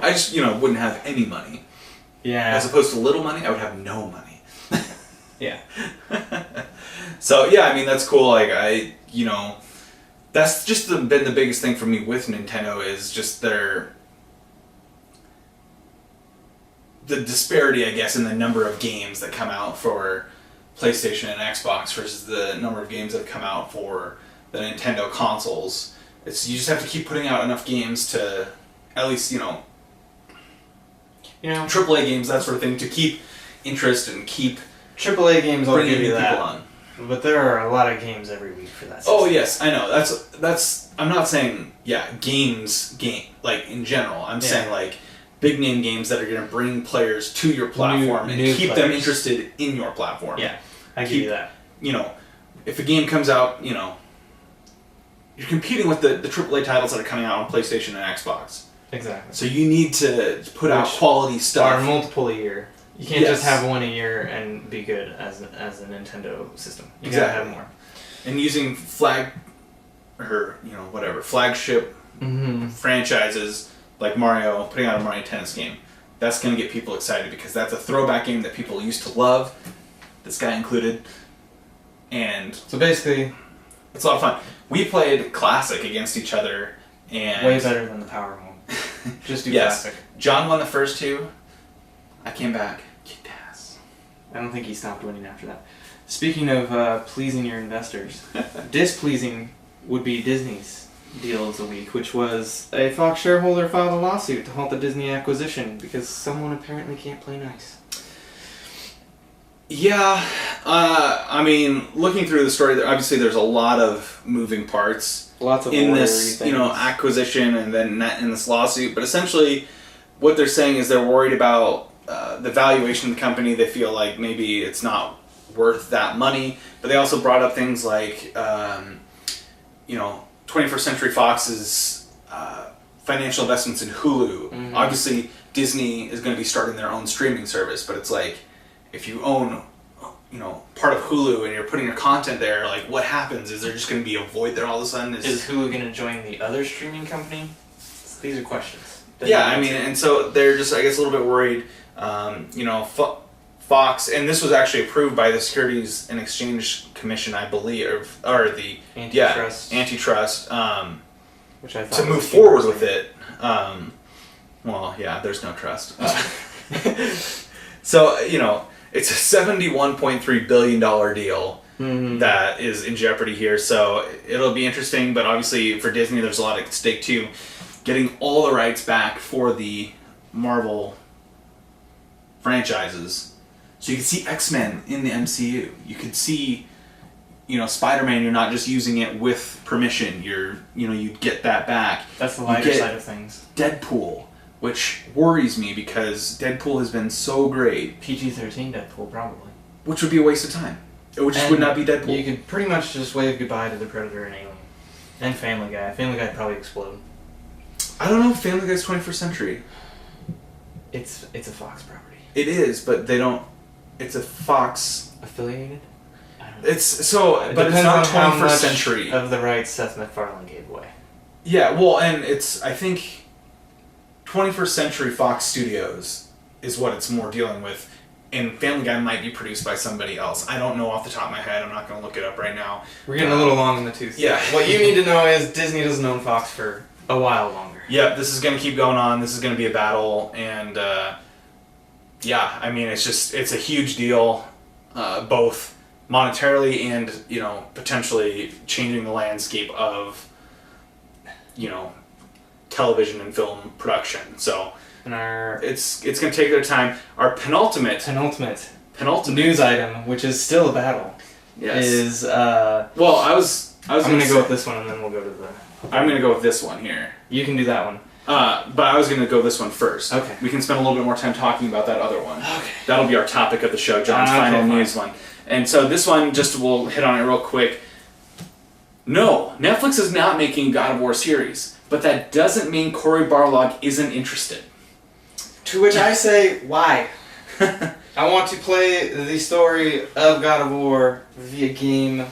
Speaker 1: I just, wouldn't have any money.
Speaker 2: Yeah.
Speaker 1: As opposed to little money, I would have no money.
Speaker 2: Yeah.
Speaker 1: So, that's cool. That's just been the biggest thing for me with Nintendo is just their the disparity, I guess, in the number of games that come out for PlayStation and Xbox versus the number of games that have come out for the Nintendo consoles. You just have to keep putting out enough games to, at least, AAA games, that sort of thing, to keep interest and keep
Speaker 2: AAA games will
Speaker 1: bringing
Speaker 2: give
Speaker 1: new
Speaker 2: you
Speaker 1: people
Speaker 2: that.
Speaker 1: on.
Speaker 2: But there are a lot of games every week for that system.
Speaker 1: Oh yes, I know. That's. I'm not saying games like in general. I'm saying like big name games that are going to bring players to your platform and
Speaker 2: new
Speaker 1: keep them interested in your platform.
Speaker 2: Yeah, I give you that.
Speaker 1: If a game comes out, you're competing with the AAA titles that are coming out on PlayStation and Xbox.
Speaker 2: Exactly.
Speaker 1: So you need to put out quality stuff.
Speaker 2: Or multiple a year. You can't just have one a year and be good as a Nintendo system. You gotta have more.
Speaker 1: And using flagship franchises like Mario, putting out a Mario Tennis game, that's going to get people excited because that's a throwback game that people used to love, this guy included. And
Speaker 2: so basically,
Speaker 1: it's a lot of fun. We played Classic against each other, and
Speaker 2: way better than the Power mode. Just do Classic.
Speaker 1: John won the first two. I came back. Kicked ass.
Speaker 2: I don't think he stopped winning after that. Speaking of pleasing your investors, displeasing would be Disney's deal of the week, which was a Fox shareholder filed a lawsuit to halt the Disney acquisition because someone apparently can't play nice.
Speaker 1: Yeah, I mean, looking through the story, obviously there's a lot of moving parts
Speaker 2: Lots of
Speaker 1: in this,
Speaker 2: things.
Speaker 1: acquisition and then in this lawsuit. But essentially, what they're saying is they're worried about the valuation of the company. They feel like maybe it's not worth that money. But they also brought up things like, 21st Century Fox's financial investments in Hulu.
Speaker 2: Mm-hmm.
Speaker 1: Obviously, Disney is going to be starting their own streaming service, but it's like, if you own, part of Hulu and you're putting your content there, like, what happens? Is there just going to be a void there all of a sudden?
Speaker 2: Is Hulu going to join the other streaming company? These are questions.
Speaker 1: And so they're just, I guess, a little bit worried. Fox, and this was actually approved by the Securities and Exchange Commission, I believe, or the
Speaker 2: Antitrust.
Speaker 1: Antitrust,
Speaker 2: Which I thought
Speaker 1: to move forward with it. There's no trust. So, it's a $71.3 billion deal that is in jeopardy here. So it'll be interesting, but obviously for Disney, there's a lot at stake too. Getting all the rights back for the Marvel franchises. So you could see X-Men in the MCU. You could see, Spider-Man, you're not just using it with permission. You'd get that back.
Speaker 2: That's the lighter side of things.
Speaker 1: Deadpool, which worries me because Deadpool has been so great.
Speaker 2: PG-13 Deadpool, probably.
Speaker 1: Which would be a waste of time. It would not be Deadpool.
Speaker 2: You could pretty much just wave goodbye to the Predator and Alien. And Family Guy. Family Guy would probably explode.
Speaker 1: I don't know if Family Guy's 21st Century.
Speaker 2: It's a Fox property.
Speaker 1: It is, but they don't... It's a Fox...
Speaker 2: Affiliated? I don't know.
Speaker 1: But it's
Speaker 2: depends
Speaker 1: not
Speaker 2: on how
Speaker 1: 21st
Speaker 2: much
Speaker 1: Century.
Speaker 2: of the rights Seth MacFarlane gave away.
Speaker 1: Yeah, well, and it's... I think 21st Century Fox Studios is what it's more dealing with, and Family Guy might be produced by somebody else. I don't know off the top of my head. I'm not going to look it up right now.
Speaker 2: We're getting a little long in the tooth.
Speaker 1: Yeah.
Speaker 2: What you need to know is Disney doesn't own Fox for a while longer.
Speaker 1: Yeah, this is going to keep going on. This is going to be a battle, and it's a huge deal, both monetarily and potentially changing the landscape of television and film production. So
Speaker 2: And our
Speaker 1: it's going to take their time. Our penultimate
Speaker 2: penultimate
Speaker 1: news
Speaker 2: news item, which is still a battle, is
Speaker 1: well, I was
Speaker 2: I'm
Speaker 1: going
Speaker 2: gonna go with this one, and then we'll go to the.
Speaker 1: I'm going to go with this one here.
Speaker 2: You can do that one.
Speaker 1: But I was going to go this one first.
Speaker 2: Okay.
Speaker 1: We can spend a little bit more time talking about that other one.
Speaker 2: Okay.
Speaker 1: That'll be our topic of the show, John's final news one. And so this one, we'll hit on it real quick. No, Netflix is not making a God of War series, but that doesn't mean Cory Barlog isn't interested.
Speaker 2: To which I say, why? I want to play the story of God of War via game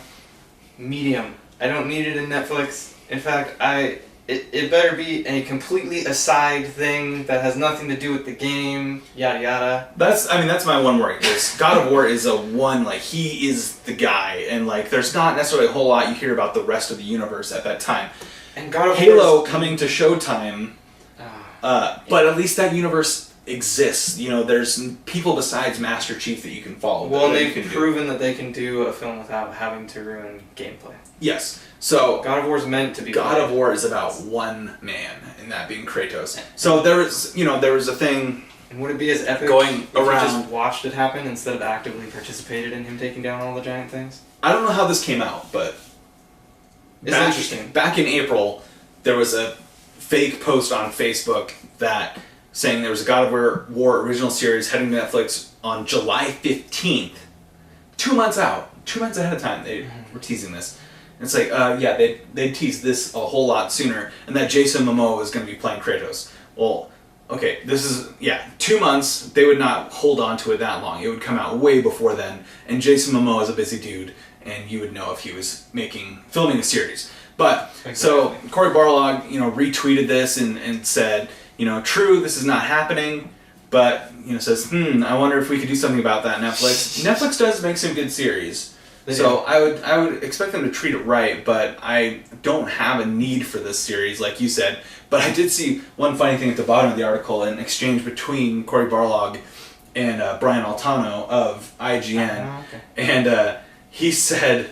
Speaker 2: medium. I don't need it in Netflix. In fact, it better be a completely aside thing that has nothing to do with the game, yada yada.
Speaker 1: That's my one worry. Is God of War is he is the guy, and there's not necessarily a whole lot you hear about the rest of the universe at that time.
Speaker 2: And God of
Speaker 1: Halo
Speaker 2: War
Speaker 1: coming to Showtime, but at least that universe exists. You know, there's people besides Master Chief that you can follow.
Speaker 2: Well,
Speaker 1: that you
Speaker 2: they've
Speaker 1: can
Speaker 2: proven that they can do a film without having to ruin gameplay.
Speaker 1: Yes. So
Speaker 2: God of War is meant to be.
Speaker 1: God of War is about one man, and that being Kratos. So there was a thing.
Speaker 2: And would it be as epic
Speaker 1: Going
Speaker 2: if
Speaker 1: around-
Speaker 2: you just watched it happen instead of actively participated in him taking down all the giant things?
Speaker 1: I don't know how this came out, but
Speaker 2: It's interesting.
Speaker 1: Back in April, there was a fake post on Facebook that saying there was a God of War original series heading to Netflix on July 15th. 2 months out. 2 months ahead of time they were teasing this. And it's like, they teased this a whole lot sooner, and that Jason Momoa was going to be playing Kratos. Well, okay, this is, 2 months, they would not hold on to it that long. It would come out way before then, and Jason Momoa is a busy dude, and you would know if he was filming a series. But, so, Cory Barlog, retweeted this and said, true, this is not happening, but, says, I wonder if we could do something about that, Netflix. Netflix does make some good series. So I would expect them to treat it right, but I don't have a need for this series, like you said. But I did see one funny thing at the bottom of the article, an exchange between Cory Barlog and Brian Altano of IGN.
Speaker 2: Oh, okay.
Speaker 1: And he said,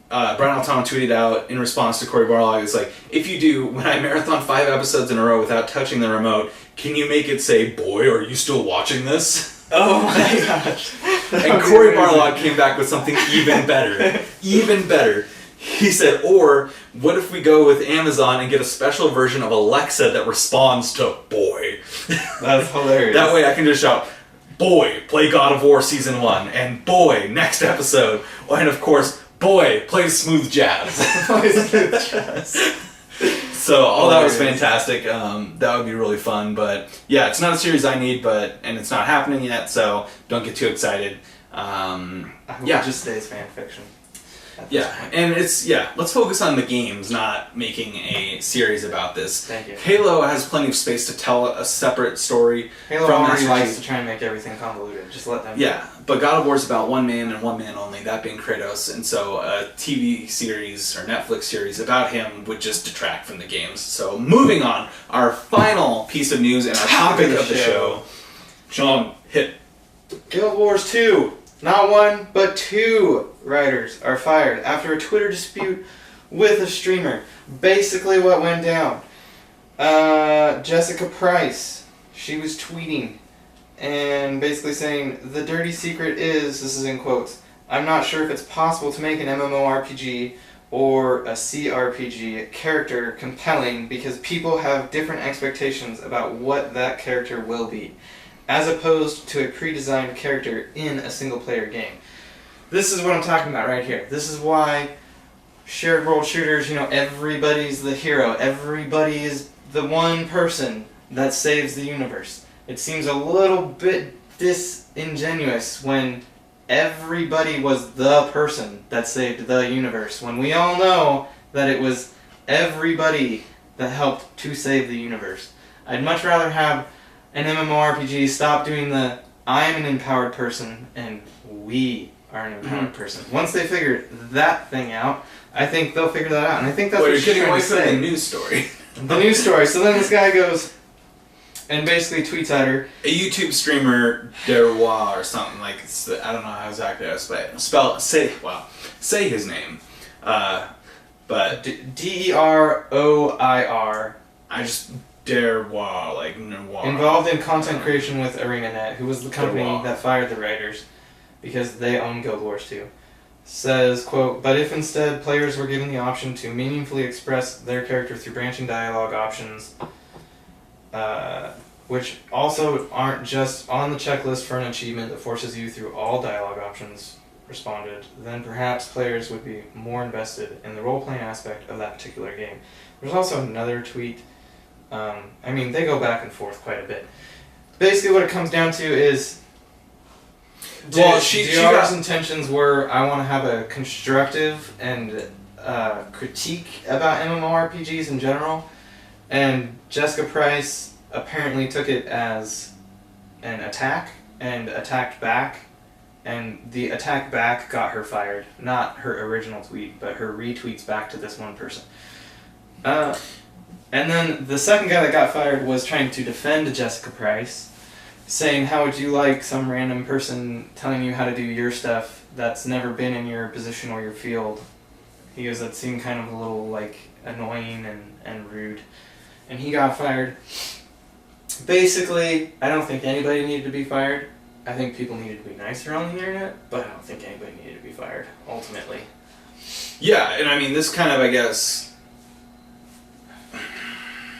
Speaker 1: Brian Altano tweeted out in response to Cory Barlog, it's like, if you do, when I marathon 5 episodes in a row without touching the remote, can you make it say, boy, are you still watching this?
Speaker 2: Oh my gosh.
Speaker 1: And Cory Barlog came back with something even better. Even better. He said, or what if we go with Amazon and get a special version of Alexa that responds to boy?
Speaker 2: That's hilarious.
Speaker 1: That way I can just shout, boy, play God of War Season 1, and boy, next episode. And of course, boy, play Smooth Jazz. So all that was fantastic. That would be really fun. But yeah, it's not a series I need, and it's not happening yet, so don't get too excited.
Speaker 2: I hope
Speaker 1: Yeah.
Speaker 2: it just stays fan fiction.
Speaker 1: Yeah, and let's focus on the games, not making a series about this.
Speaker 2: Thank you.
Speaker 1: Halo has plenty of space to tell a separate story
Speaker 2: Halo
Speaker 1: from
Speaker 2: already
Speaker 1: Master
Speaker 2: likes
Speaker 1: Chief.
Speaker 2: to try and make everything convoluted. Just let them.
Speaker 1: Yeah, but God of War is about one man and one man only, that being Kratos, and so a TV series or Netflix series about him would just detract from the games. So moving on, our final piece of news and our topic of the show. Sean, hit.
Speaker 2: Guild Wars 2. Not one, but 2 writers are fired after a Twitter dispute with a streamer. Basically what went down. Jessica Price, she was tweeting and basically saying, the dirty secret is, this is in quotes, I'm not sure if it's possible to make an MMORPG or a CRPG character compelling because people have different expectations about what that character will be, as opposed to a pre-designed character in a single-player game. This is what I'm talking about right here. This is why shared world shooters, everybody's the hero. Everybody is the one person that saves the universe. It seems a little bit disingenuous when everybody was the person that saved the universe, when we all know that it was everybody that helped to save the universe. I'd much rather have an MMORPG stop doing the I'm an empowered person and we are an empowered person. Once they figure that thing out, I think they'll figure that out. And I think that's what
Speaker 1: you're
Speaker 2: she's
Speaker 1: getting
Speaker 2: trying
Speaker 1: away
Speaker 2: to
Speaker 1: from
Speaker 2: say.
Speaker 1: the news story.
Speaker 2: The news story. So then this guy goes and basically tweets at her.
Speaker 1: A YouTube streamer, Derwa or something like. I don't know how exactly how to say his name, but
Speaker 2: DEROIR.
Speaker 1: I just Derwa like Noir.
Speaker 2: Involved in content creation with ArenaNet, who was the company
Speaker 1: Derwa.
Speaker 2: that fired the writers because they own Guild Wars 2. Says, quote, but if instead players were given the option to meaningfully express their character through branching dialogue options, which also aren't just on the checklist for an achievement that forces you through all dialogue options responded, then perhaps players would be more invested in the role-playing aspect of that particular game. There's also another tweet. They go back and forth quite a bit. Basically what it comes down to is DR's intentions were, I want to have a constructive and critique about MMORPGs in general, and Jessica Price apparently took it as an attack and attacked back, and the attack back got her fired. Not her original tweet, but her retweets back to this one person. And then the second guy that got fired was trying to defend Jessica Price, saying, how would you like some random person telling you how to do your stuff that's never been in your position or your field? He goes, that seemed kind of a little, like, annoying and rude. And he got fired. Basically, I don't think anybody needed to be fired. I think people needed to be nicer on the internet, but I don't think anybody needed to be fired, ultimately.
Speaker 1: Yeah, and I mean, this kind of, I guess...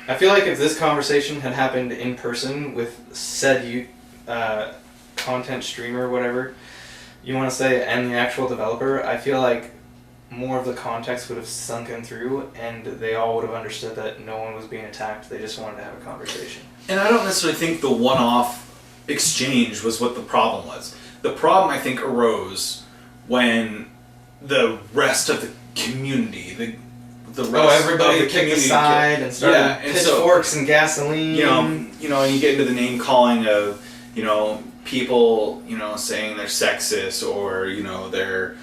Speaker 2: I feel like if this conversation had happened in person with said content streamer or whatever you want to say, and the actual developer, I feel like more of the context would have sunken through and they all would have understood that no one was being attacked. They just wanted to have a conversation.
Speaker 1: And I don't necessarily think the one-off exchange was what the problem was. The problem, I think, arose when the rest of the community, the rest
Speaker 2: everybody
Speaker 1: of the
Speaker 2: picked a
Speaker 1: community,
Speaker 2: side and started
Speaker 1: and
Speaker 2: pitchforks and gasoline.
Speaker 1: and you get into the name calling of, people, saying they're sexist or, they're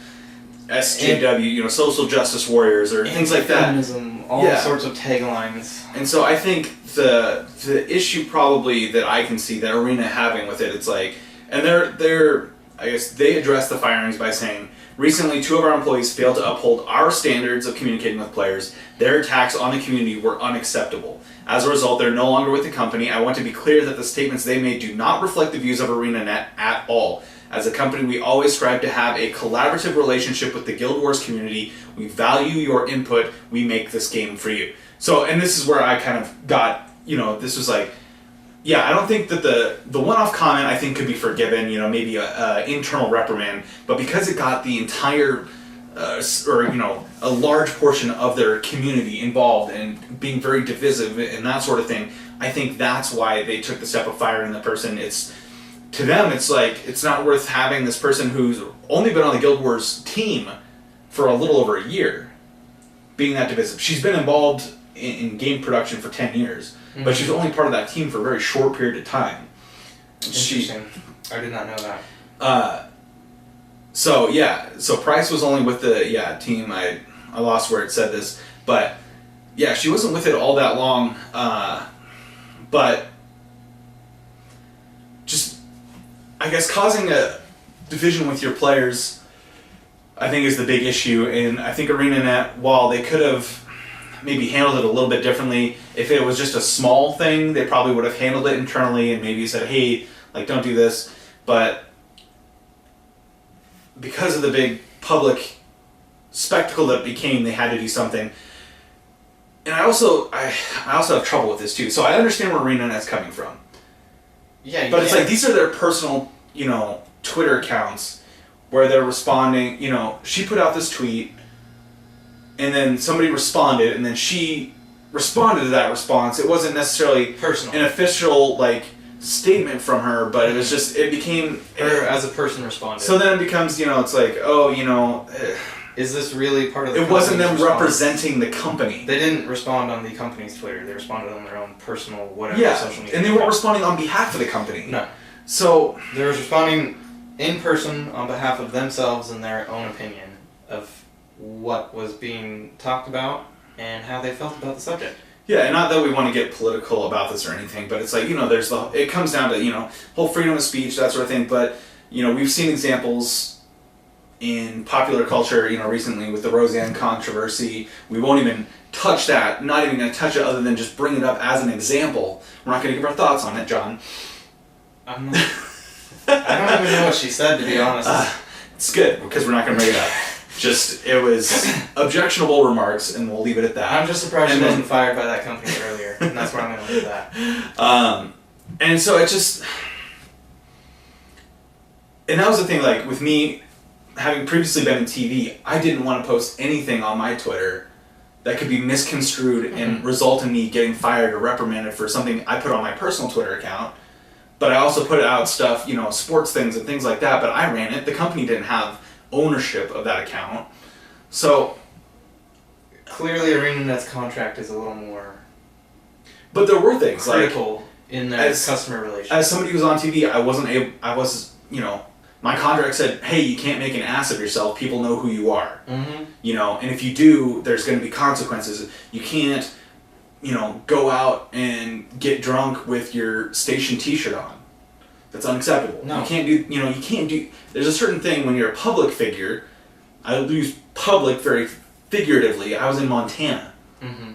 Speaker 1: SJW, social justice warriors or things like that.
Speaker 2: Feminism, all sorts of taglines.
Speaker 1: And so I think the issue probably that I can see that Arena having with it, it's like, and they're I guess they addressed the firings by saying, recently 2 of our employees failed to uphold our standards of communicating with players. Their attacks on the community were unacceptable. As a result, they're no longer with the company. I want to be clear that the statements they made do not reflect the views of ArenaNet at all. As a company, we always strive to have a collaborative relationship with the Guild Wars community. We value your input. We make this game for you. So, and this is where I kind of got, this was like, yeah, I don't think that the one-off comment I think could be forgiven, maybe a internal reprimand, but because it got the entire, a large portion of their community involved and being very divisive and that sort of thing, I think that's why they took the step of firing the person. To them, it's like, it's not worth having this person who's only been on the Guild Wars team for a little over a year being that divisive. She's been involved in game production for 10 years, but she's only part of that team for a very short period of time.
Speaker 2: Interesting. I did not know that.
Speaker 1: So Price was only with the team. I lost where it said this, but yeah, she wasn't with it all that long. But just, I guess, causing a division with your players, I think, is the big issue. And I think ArenaNet, while they could have maybe handled it a little bit differently, if it was just a small thing, they probably would have handled it internally and maybe said, hey, don't do this. But because of the big public spectacle that it became, they had to do something. And I also have trouble with this too. So I understand where ArenaNet's coming from.
Speaker 2: Yeah,
Speaker 1: but it's like, these are their personal, Twitter accounts where they're responding. She put out this tweet, and then somebody responded, and then she responded to that response. It wasn't necessarily
Speaker 2: personal,
Speaker 1: an official statement from her, but it was just, it became
Speaker 2: her as a person responded.
Speaker 1: So then it becomes, it's like,
Speaker 2: is this really part of the
Speaker 1: it wasn't them
Speaker 2: response?
Speaker 1: Representing the company.
Speaker 2: They didn't respond on the company's Twitter. They responded on their own personal whatever social media.
Speaker 1: And they weren't responding on behalf of the company.
Speaker 2: No.
Speaker 1: So
Speaker 2: they were responding in person on behalf of themselves and their own opinion of what was being talked about and how they felt about the subject.
Speaker 1: Yeah, and not that we want to get political about this or anything, but it's like, there's it comes down to, whole freedom of speech, that sort of thing, but, we've seen examples in popular culture, recently with the Roseanne controversy. We won't even touch that, not even going to touch it other than just bring it up as an example. We're not going to give our thoughts on it, John.
Speaker 2: I don't even know what she said, to be honest.
Speaker 1: It's good, because we're not going to bring it up. Just, it was objectionable remarks, and we'll leave it at that.
Speaker 2: I'm just surprised she wasn't fired by that company earlier, and that's where I'm going to leave that.
Speaker 1: And so it just... And that was the thing, with me, having previously been in TV, I didn't want to post anything on my Twitter that could be misconstrued and result in me getting fired or reprimanded for something I put on my personal Twitter account. But I also put out stuff, sports things and things like that, but I ran it. The company didn't have ownership of that account. So
Speaker 2: clearly ArenaNet's contract is a little more
Speaker 1: but there were things
Speaker 2: critical in their customer relations.
Speaker 1: As somebody who was on TV, my contract said, hey, you can't make an ass of yourself. People know who you are. Mm-hmm. And if you do, there's going to be consequences. You can't, go out and get drunk with your station t-shirt on. That's unacceptable.
Speaker 2: No.
Speaker 1: You can't do. There's a certain thing when you're a public figure. I use public very figuratively. I was in Montana.
Speaker 2: Mm-hmm.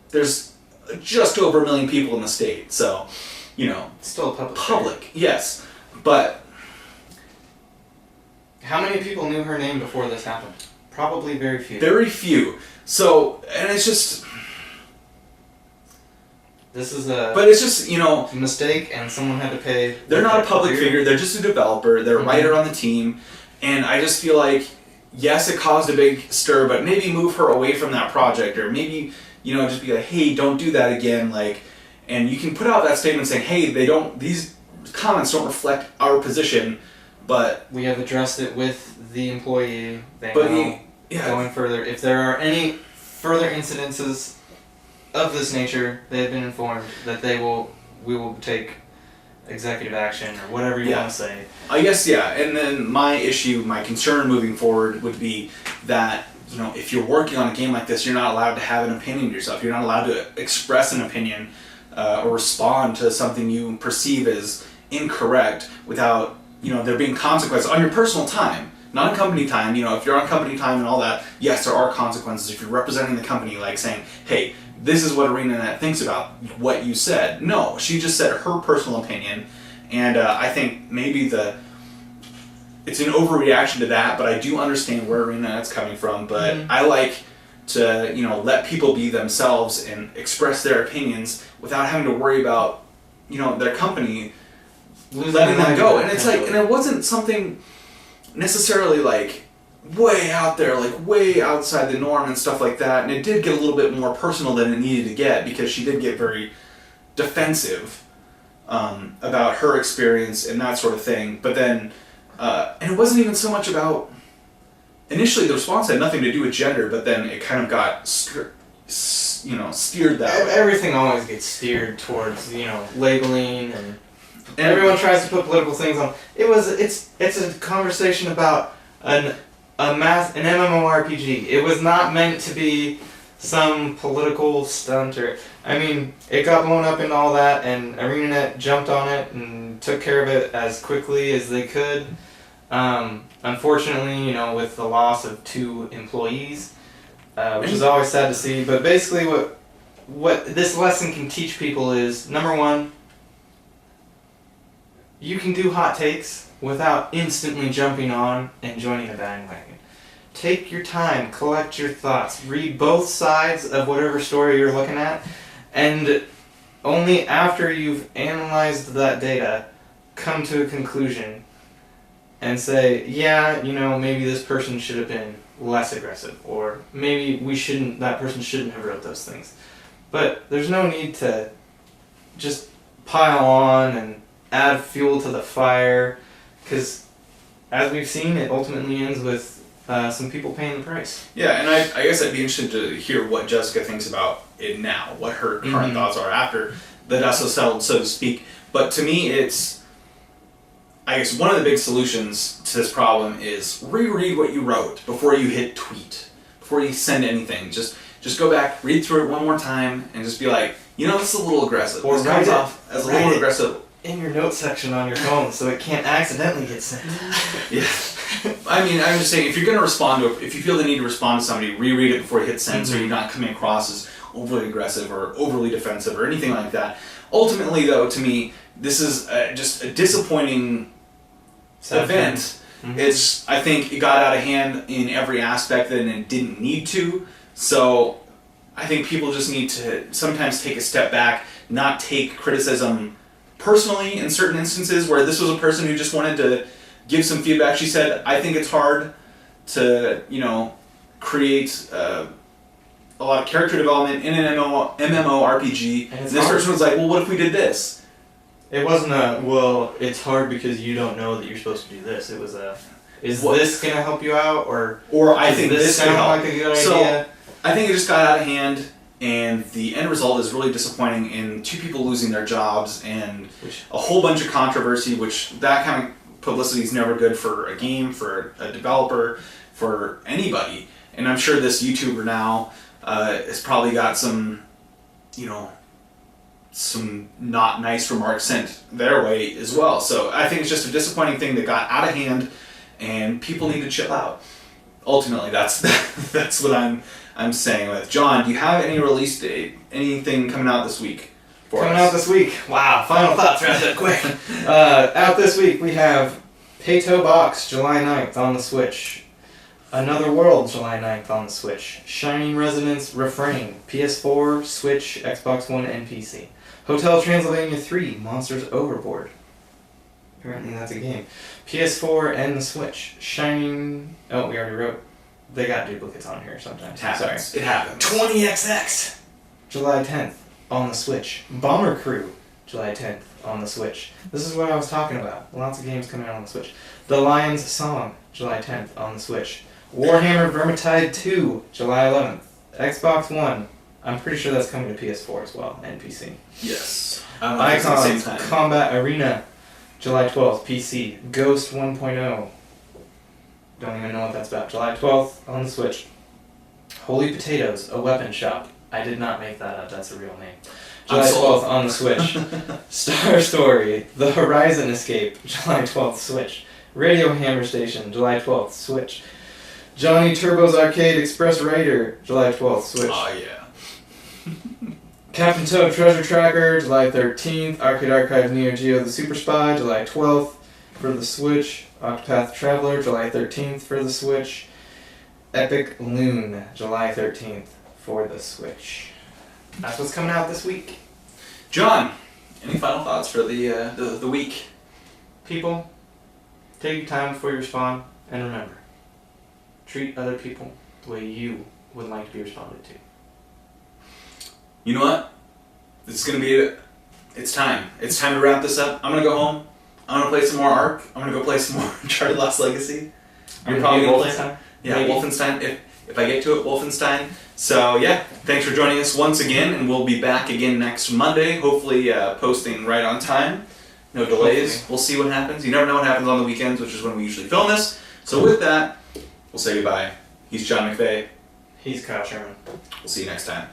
Speaker 1: There's just over 1 million people in the state, so
Speaker 2: Still a public.
Speaker 1: public, yes, but
Speaker 2: How many people knew her name before this happened? Probably very few.
Speaker 1: very few. So, and it's just,
Speaker 2: This is a
Speaker 1: but it's just
Speaker 2: mistake, and someone had to pay.
Speaker 1: they're not a public
Speaker 2: career.
Speaker 1: figure. They're just a developer. They're a
Speaker 2: Mhm.
Speaker 1: writer on the team, and I just feel like, yes, it caused a big stir, but maybe move her away from that project, or maybe just be like, hey, don't do that again, like, and you can put out that statement saying, hey, these comments don't reflect our position, but
Speaker 2: We have addressed it with the employee. They
Speaker 1: But
Speaker 2: know
Speaker 1: yeah,
Speaker 2: going further. If there are any further incidences of this nature, they have been informed that we will take executive action or whatever you
Speaker 1: Yeah.
Speaker 2: want to say.
Speaker 1: I guess, yeah. And then my concern moving forward would be that, if you're working on a game like this, you're not allowed to have an opinion yourself. You're not allowed to express an opinion or respond to something you perceive as incorrect without, there being consequences on your personal time, not on company time. If you're on company time and all that, yes, there are consequences if you're representing the company, like saying, hey, this is what ArenaNet thinks about what you said. No, she just said her personal opinion, and I think maybe it's an overreaction to that, but I do understand where ArenaNet's coming from. But
Speaker 2: Mhm.
Speaker 1: I like to, let people be themselves and express their opinions without having to worry about, their company
Speaker 2: Losing
Speaker 1: letting
Speaker 2: their
Speaker 1: them go.
Speaker 2: livelihood,
Speaker 1: And it's like, and
Speaker 2: potentially.
Speaker 1: it wasn't something necessarily like way out there, like way outside the norm and stuff like that. And it did get a little bit more personal than it needed to get, because she did get very defensive about her experience and that sort of thing. But then, and it wasn't even so much about. Initially, the response had nothing to do with gender, but then it kind of got steered that way.
Speaker 2: Everything always gets steered towards labeling and everyone tries to put political things on. It's a conversation about an MMORPG. It was not meant to be some political stunt it got blown up into all that, and ArenaNet jumped on it and took care of it as quickly as they could. Unfortunately, with the loss of 2 employees, which is always sad to see. But basically, what this lesson can teach people is, number one, you can do hot takes without instantly jumping on and joining a bandwagon. Take your time, collect your thoughts, read both sides of whatever story you're looking at, and only after you've analyzed that data, come to a conclusion and say, yeah, maybe this person should have been less aggressive, or maybe that person shouldn't have wrote those things. But there's no need to just pile on and add fuel to the fire, because as we've seen, it ultimately ends with some people paying the price.
Speaker 1: Yeah, and I guess I'd be interested to hear what Jessica thinks about it now, what her current
Speaker 2: Mhm.
Speaker 1: thoughts are after the dust has settled, so to speak. But to me, I guess one of the big solutions to this problem is reread what you wrote before you hit tweet, before you send anything. Just go back, read through it one more time, and just be like, this is a little aggressive.
Speaker 2: Or
Speaker 1: this
Speaker 2: write
Speaker 1: comes
Speaker 2: it-
Speaker 1: off as a
Speaker 2: write
Speaker 1: little
Speaker 2: it.
Speaker 1: aggressive.
Speaker 2: In your notes section on your phone, so it can't accidentally get sent.
Speaker 1: Yeah. I mean, I'm just saying, if you're going to if you feel the need to respond to somebody, reread it before you hit send, so you're not coming across as overly aggressive or overly defensive or anything like that. Ultimately, though, to me, this is just a disappointing event.
Speaker 2: Mhm.
Speaker 1: I think it got out of hand in every aspect that it didn't need to. So I think people just need to sometimes take a step back, not take criticism personally in certain instances, where this was a person who just wanted to give some feedback. She said, I think it's hard to, create a lot of character development in an MMORPG.
Speaker 2: And
Speaker 1: And
Speaker 2: it's
Speaker 1: this
Speaker 2: hard.
Speaker 1: person was like, well, what if we did this?
Speaker 2: It wasn't it's hard because you don't know that you're supposed to do this. It was is
Speaker 1: What-
Speaker 2: this going to help you out, or
Speaker 1: Or I
Speaker 2: does
Speaker 1: think
Speaker 2: this
Speaker 1: this could
Speaker 2: sound
Speaker 1: help.
Speaker 2: like a good
Speaker 1: So-
Speaker 2: idea?
Speaker 1: I think it just got out of hand, and the end result is really disappointing in 2 people losing their jobs and
Speaker 2: Which-
Speaker 1: a whole bunch of controversy, which that kind of publicity is never good for a game, for a developer, for anybody. And I'm sure this YouTuber now has probably got some, some not nice remarks sent their way as well. So I think it's just a disappointing thing that got out of hand, and people need to chill out. Ultimately, that's what I'm saying with John. Do you have any release date? Anything coming out this week for
Speaker 2: Coming
Speaker 1: us?
Speaker 2: out this week. Wow, final thoughts wrapped up quick. Out this week we have Payto Box, July 9th on the Switch. Another World, July 9th on the Switch. Shining Resonance Refrain, PS4, Switch, Xbox One, and PC. Hotel Transylvania 3, Monsters Overboard. Apparently that's a game. PS4 and the Switch. Shining... Oh, we already wrote. They got duplicates on here sometimes.
Speaker 1: It happens.
Speaker 2: Sorry.
Speaker 1: It happens.
Speaker 2: 20XX, July 10th on the Switch. Bomber Crew, July 10th on the Switch. This is what I was talking about. Lots of games coming out on the Switch. The Lion's Song, July 10th on the Switch. Warhammer Vermintide 2, July 11th. Xbox One. I'm pretty sure that's coming to PS4 as well, and PC.
Speaker 1: Yes. I don't know if it's at the
Speaker 2: Icons
Speaker 1: same time.
Speaker 2: Combat Arena, July 12th, PC. Ghost 1.0. Don't even know what that's about. July 12th on the Switch. Holy Potatoes, a weapon shop. I did not make that up, that's a real name.
Speaker 1: I'm
Speaker 2: July
Speaker 1: sold.
Speaker 2: 12th on the Switch. Star Story, The Horizon Escape, July 12th, Switch. Radio Hammer Station, July 12th, Switch. Johnny Turbo's Arcade Express Raider, July 12th, Switch.
Speaker 1: Oh yeah.
Speaker 2: Captain Toad Treasure Tracker, July 13th. Arcade Archives Neo Geo The Super Spy, July 12th for the Switch. Octopath Traveler, July 13th for the Switch. Epic Loon, July 13th for the Switch. That's what's coming out this week.
Speaker 1: John, any final thoughts for the week?
Speaker 2: People, take your time before you respond, and remember, treat other people the way you would like to be responded to.
Speaker 1: You know what? This is gonna be it. It's time. It's time to wrap this up. I'm gonna go home. I'm gonna play some more Ark. I'm gonna go play some more Uncharted Lost Legacy. You're probably gonna play. Yeah,
Speaker 2: Maybe.
Speaker 1: Wolfenstein. If I get to it, Wolfenstein. So yeah, thanks for joining us once again, and we'll be back again next Monday. Hopefully, posting right on time. No delays.
Speaker 2: Hopefully.
Speaker 1: We'll see what happens. You never know what happens on the weekends, which is when we usually film this. So with that, we'll say goodbye. He's John McVeigh.
Speaker 2: He's Kyle Sherman.
Speaker 1: We'll see you next time.